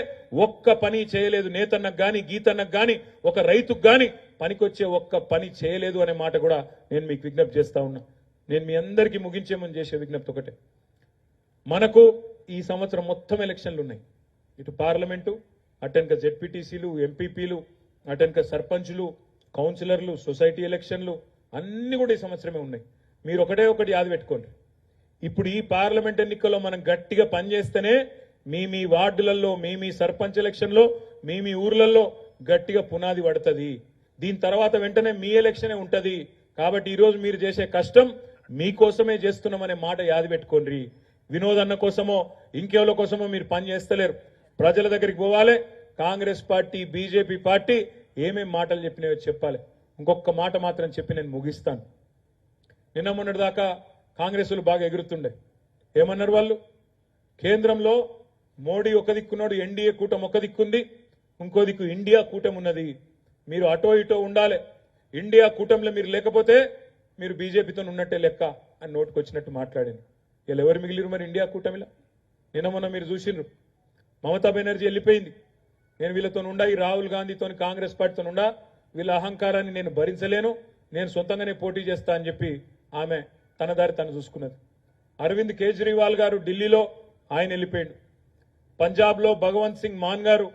ఒక్క పని చేయలేదు. నేతన్నకు గాని, గీతన్నకు గాని, ఒక రైతుకు గాని పనికొచ్చే ఒక్క పని చేయలేదు అనే మాట కూడా నేను మీకు విజ్ఞప్తి చేస్తా ఉన్నా. నేను మీ అందరికీ ముగించే ముందు చేసే విజ్ఞప్తి ఒకటే, మనకు ఈ సంవత్సరం మొత్తం ఎలక్షన్లు ఉన్నాయి. ఇటు పార్లమెంటు, అటెన్క జెడ్పీటీసీలు, ఎంపీపీలు, అటెన్క సర్పంచులు, కౌన్సిలర్లు, సొసైటీ ఎలక్షన్లు అన్ని కూడా ఈ సంవత్సరమే ఉన్నాయి. మీరు ఒకటే ఒకటి యాద పెట్టుకోండి, ఇప్పుడు ఈ పార్లమెంట్ ఎన్నికల్లో మనం గట్టిగా పనిచేస్తేనే మీ వార్డులలో, మీ సర్పంచ్ ఎలక్షన్లో, మీ ఊర్లలో గట్టిగా పునాది పడుతుంది. దీని తర్వాత వెంటనే మీ ఎలక్షనే ఉంటది. కాబట్టి ఈరోజు మీరు చేసే కష్టం మీకోసమే చేస్తున్నామనే మాట యాద పెట్టుకోండి. వినోదన్న కోసమో ఇంకెవరి కోసమో మీరు పని చేస్తలేరు. ప్రజల దగ్గరికి పోవాలి. కాంగ్రెస్ పార్టీ, బీజేపీ పార్టీ ఏమేం మాటలు చెప్పినాయో చెప్పాలి. ఇంకొక మాట మాత్రం చెప్పి నేను ముగిస్తాను. నిన్న మొన్నటి దాకా కాంగ్రెస్లు బాగా ఎగురుతుండే. ఏమన్నారు వాళ్ళు? కేంద్రంలో మోడీ ఒక దిక్కున్నాడు, ఎన్డీఏ కూటమి ఒక దిక్కుంది, ఇంకో దిక్కు ఇండియా కూటమి ఉన్నది, మీరు అటో ఇటో ఉండాలి. ఇండియా కూటమిలో మీరు లేకపోతే మీరు బీజేపీతో ఉన్నట్టే లెక్క అని నోటుకొచ్చినట్టు మాట్లాడింది. వీళ్ళు ఎవరు మిగిలిరు మరి ఇండియా కూటమిలో? నిన్న మొన్న మీరు చూసిండ్రు, మమతా బెనర్జీ వెళ్ళిపోయింది. నేను వీళ్ళతో ఉండా, ఈ రాహుల్ గాంధీతో కాంగ్రెస్ పార్టీతో ఉండా, వీళ్ళ అహంకారాన్ని నేను భరించలేను, నేను సొంతంగానే పోటీ చేస్తా అని చెప్పి ఆమె తన దారి తను చూసుకున్నది. అరవింద్ కేజ్రీవాల్ గారు ఢిల్లీలో ఆయన వెళ్ళిపోయాడు. పంజాబ్లో భగవంత్ సింగ్ మాన్ గారు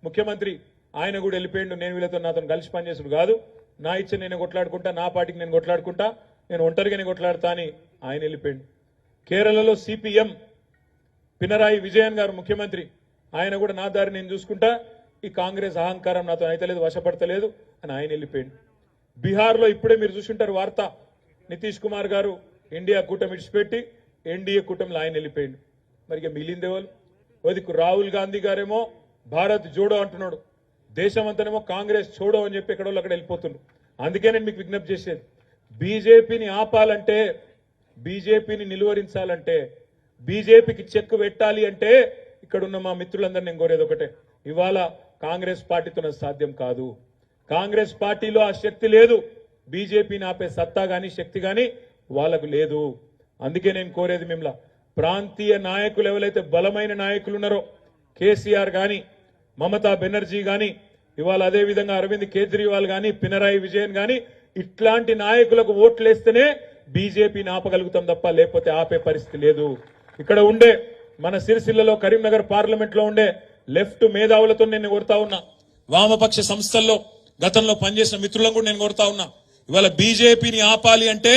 ముఖ్యమంత్రి, ఆయన కూడా వెళ్ళిపోయాడు. నేను వీళ్ళతో నాతో కలిసి పనిచేసుడు కాదు, నా ఇచ్చ నేను కొట్లాడుకుంటా, నా పార్టీకి నేను కొట్లాడుకుంటా, నేను ఒంటరిగానే కొట్లాడతా అని ఆయన వెళ్ళిపోయాడు. కేరళలో సిపిఎం పినరాయి విజయన్ గారు ముఖ్యమంత్రి, ఆయన కూడా నా దారి నేను చూసుకుంటా, ఈ కాంగ్రెస్ అహంకారం నాతో అయితలేదు, వశపడతలేదు అని ఆయన వెళ్ళిపోయాడు. బీహార్లో ఇప్పుడే మీరు చూసుంటారు వార్త, నితీష్ కుమార్ గారు ఇండియా కూటమి విడిచిపెట్టి ఎన్డీఏ కూటమిలో ఆయన వెళ్ళిపోయాడు. మరి ఇక మిగిలిందేవాళ్ళు, ఓదికు రాహుల్ గాంధీ గారేమో భారత్ జోడో అంటున్నాడు, దేశమంతనేమో కాంగ్రెస్ చూడో అని చెప్పి ఎక్కడోళ్ళు అక్కడ వెళ్ళిపోతున్నారు. అందుకే నేను మీకు విజ్ఞప్తి చేసేది, బీజేపీని ఆపాలంటే, బీజేపీని నిలువరించాలంటే, బీజేపీకి చెక్ పెట్టాలి అంటే ఇక్కడున్న మా మిత్రులందరూ నేను కోరేది ఒకటే, ఇవాళ కాంగ్రెస్ పార్టీతో సాధ్యం కాదు. కాంగ్రెస్ పార్టీలో ఆ శక్తి లేదు, బీజేపీని ఆపే సత్తా గాని శక్తి గాని వాళ్ళకు లేదు. అందుకే నేను కోరేది మిమ్మల్ని, ప్రాంతీయ నాయకులు ఎవరైతే బలమైన నాయకులు ఉన్నారో, కేసీఆర్ గాని, మమతా బెనర్జీ గాని, ఇవాళ అదే విధంగా అరవింద్ కేజ్రీవాల్ గాని, పినరాయి విజయన్ గాని, ఇట్లాంటి నాయకులకు ఓట్లేస్తేనే బీజేపీని ఆపగలుగుతాం తప్ప లేకపోతే ఆపే పరిస్థితి లేదు. ఇక్కడ ఉండే మన సిరిసిల్లలో కరీంనగర్ పార్లమెంట్ లో ఉండే లెఫ్ట్ మేధావులతో నేను కోరుతా ఉన్నా, వామపక్ష సంస్థల్లో గతంలో పనిచేసిన మిత్రులను కూడా నేను కోరుతా ఉన్నా, ఇవాళ బీజేపీని ఆపాలి అంటే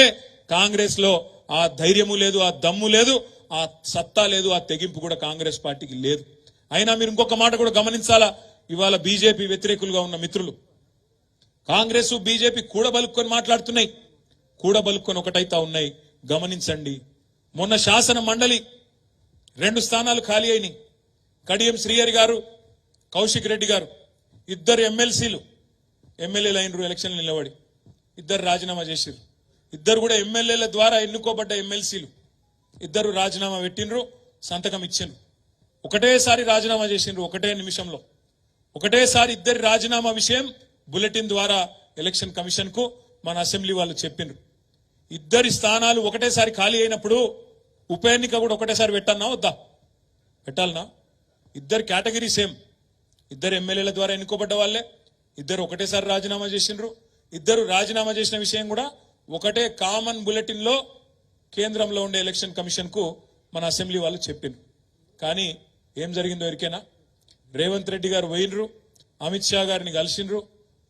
కాంగ్రెస్ లో ఆ ధైర్యము లేదు, ఆ దమ్ము లేదు, ఆ సత్తా లేదు, ఆ తెగింపు కూడా కాంగ్రెస్ పార్టీకి లేదు. అయినా మీరు ఇంకొక మాట కూడా గమనించాలా, ఇవాళ బీజేపీ వ్యతిరేకులుగా ఉన్న మిత్రులు కాంగ్రెస్ బీజేపీ కూడబలుక్కొని మాట్లాడుతున్నాయి, కూడబలుక్కొని ఒకటైతా ఉన్నాయి. గమనించండి, మొన్న శాసన మండలి 2 స్థానాలు ఖాళీ అయినాయి. కడియం శ్రీహరి గారు, కౌశిక్ రెడ్డి గారు, ఇద్దరు ఎమ్మెల్సీలు ఎమ్మెల్యేలు అయినరు, ఎలక్షన్లు నిలబడి ఇద్దరు రాజీనామా చేసిరు. ఇద్దరు కూడా ఎమ్మెల్యేల ద్వారా ఎన్నుకోబడ్డ ఎమ్మెల్సీలు, ఇద్దరు రాజీనామా పెట్టినరు, సంతకం ఇచ్చిండ్రు. ఒకటేసారి రాజీనామా చేసిండ్రు, ఒకటే నిమిషంలో ఒకటేసారి ఇద్దరి రాజీనామా విషయం బులెటిన్ ద్వారా ఎలక్షన్ కమిషన్ కు మన అసెంబ్లీ వాళ్ళు చెప్పిండ్రు. ఇద్దరి స్థానాలు ఒకటేసారి ఖాళీ అయినప్పుడు ఉప ఎన్నిక కూడా ఒకటేసారి పెట్టాలనా వద్దా? పెట్టాలనా? ఇద్దరు కేటగిరీ సేమ్, ఇద్దరు ఎమ్మెల్యేల ద్వారా ఎన్నుకోబడ్డ వాళ్ళే, ఇద్దరు ఒకటేసారి రాజీనామా చేసిండ్రు. ఇద్దరు రాజీనామా చేసిన విషయం కూడా ఒకటే కామన్ బులెటిన్ లో కేంద్రంలో ఉండే ఎలక్షన్ కమిషన్ కు మన అసెంబ్లీ వాళ్ళు చెప్పిండ్రు. కానీ ఏం జరిగిందో ఎరికేనా? రేవంత్ రెడ్డి గారు పోయినరు, అమిత్ షా గారిని కలిసిండ్రు,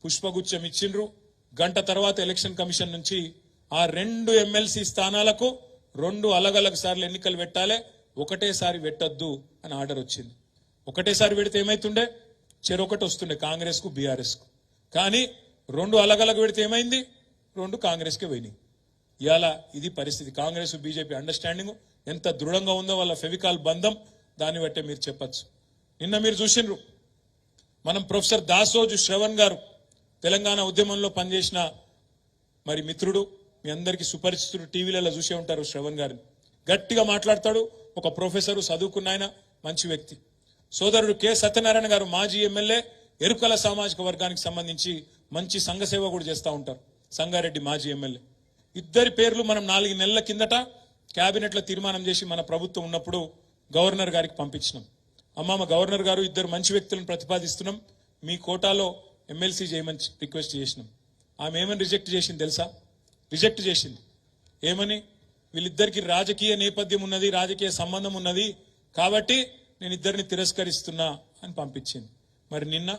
పుష్పగుచ్చం ఇచ్చిండ్రు. గంట తర్వాత ఎలక్షన్ కమిషన్ నుంచి ఆ 2 ఎమ్మెల్సీ స్థానాలకు 2 అలగలగ సార్లు ఎన్నికలు పెట్టాలి, ఒకటేసారి పెట్టద్దు అని ఆర్డర్ వచ్చింది. ఒకటేసారి పెడితే ఏమైతుండే? చెరొకటి వస్తుండే కాంగ్రెస్ కు, బీఆర్ఎస్ కు. కానీ 2 అలగలగ పెడితే ఏమైంది? 2 కాంగ్రెస్ కే పోయినాయి. ఇవాళ ఇది పరిస్థితి. కాంగ్రెస్ బీజేపీ అండర్స్టాండింగ్ ఎంత దృఢంగా ఉందో వాళ్ళ ఫెవికాల్ బంధం, దాన్ని బట్టే మీరు చెప్పచ్చు. నిన్న మీరు చూసిండ్రు, మనం ప్రొఫెసర్ దాసోజు శ్రవణ్ గారు తెలంగాణ ఉద్యమంలో పనిచేసిన మరి మిత్రుడు, మీ అందరికీ సుపరిచితుడు, టీవీలలో చూసే ఉంటారు శ్రవణ్ గారిని. గట్టిగా మాట్లాడతాడు, ఒక ప్రొఫెసర్, చదువుకున్న ఆయన, మంచి వ్యక్తి. సోదరుడు కె సత్యనారాయణ గారు మాజీ ఎమ్మెల్యే, ఎరుకల సామాజిక వర్గానికి సంబంధించి మంచి సంఘ సేవ కూడా చేస్తూ ఉంటారు, సంగారెడ్డి మాజీ ఎమ్మెల్యే. ఇద్దరి పేర్లు మనం 4 నెలల కిందట కేబినెట్ లో తీర్మానం చేసి మన ప్రభుత్వం ఉన్నప్పుడు గవర్నర్ గారికి పంపించినాం. అమ్మ గవర్నర్ గారు, ఇద్దరు మంచి వ్యక్తులను ప్రతిపాదిస్తున్నాం, మీ కోటాలో ఎమ్మెల్సీ చేయమని రిక్వెస్ట్ చేసినాం. ఆమె ఏమని రిజెక్ట్ చేసింది తెలుసా? రిజెక్ట్ చేసింది. ఏమని? వీళ్ళిద్దరికి రాజకీయ నేపథ్యం ఉన్నది, రాజకీయ సంబంధం ఉన్నది, కాబట్టి నేను ఇద్దరిని తిరస్కరిస్తున్నా అని పంపించింది. మరి నిన్న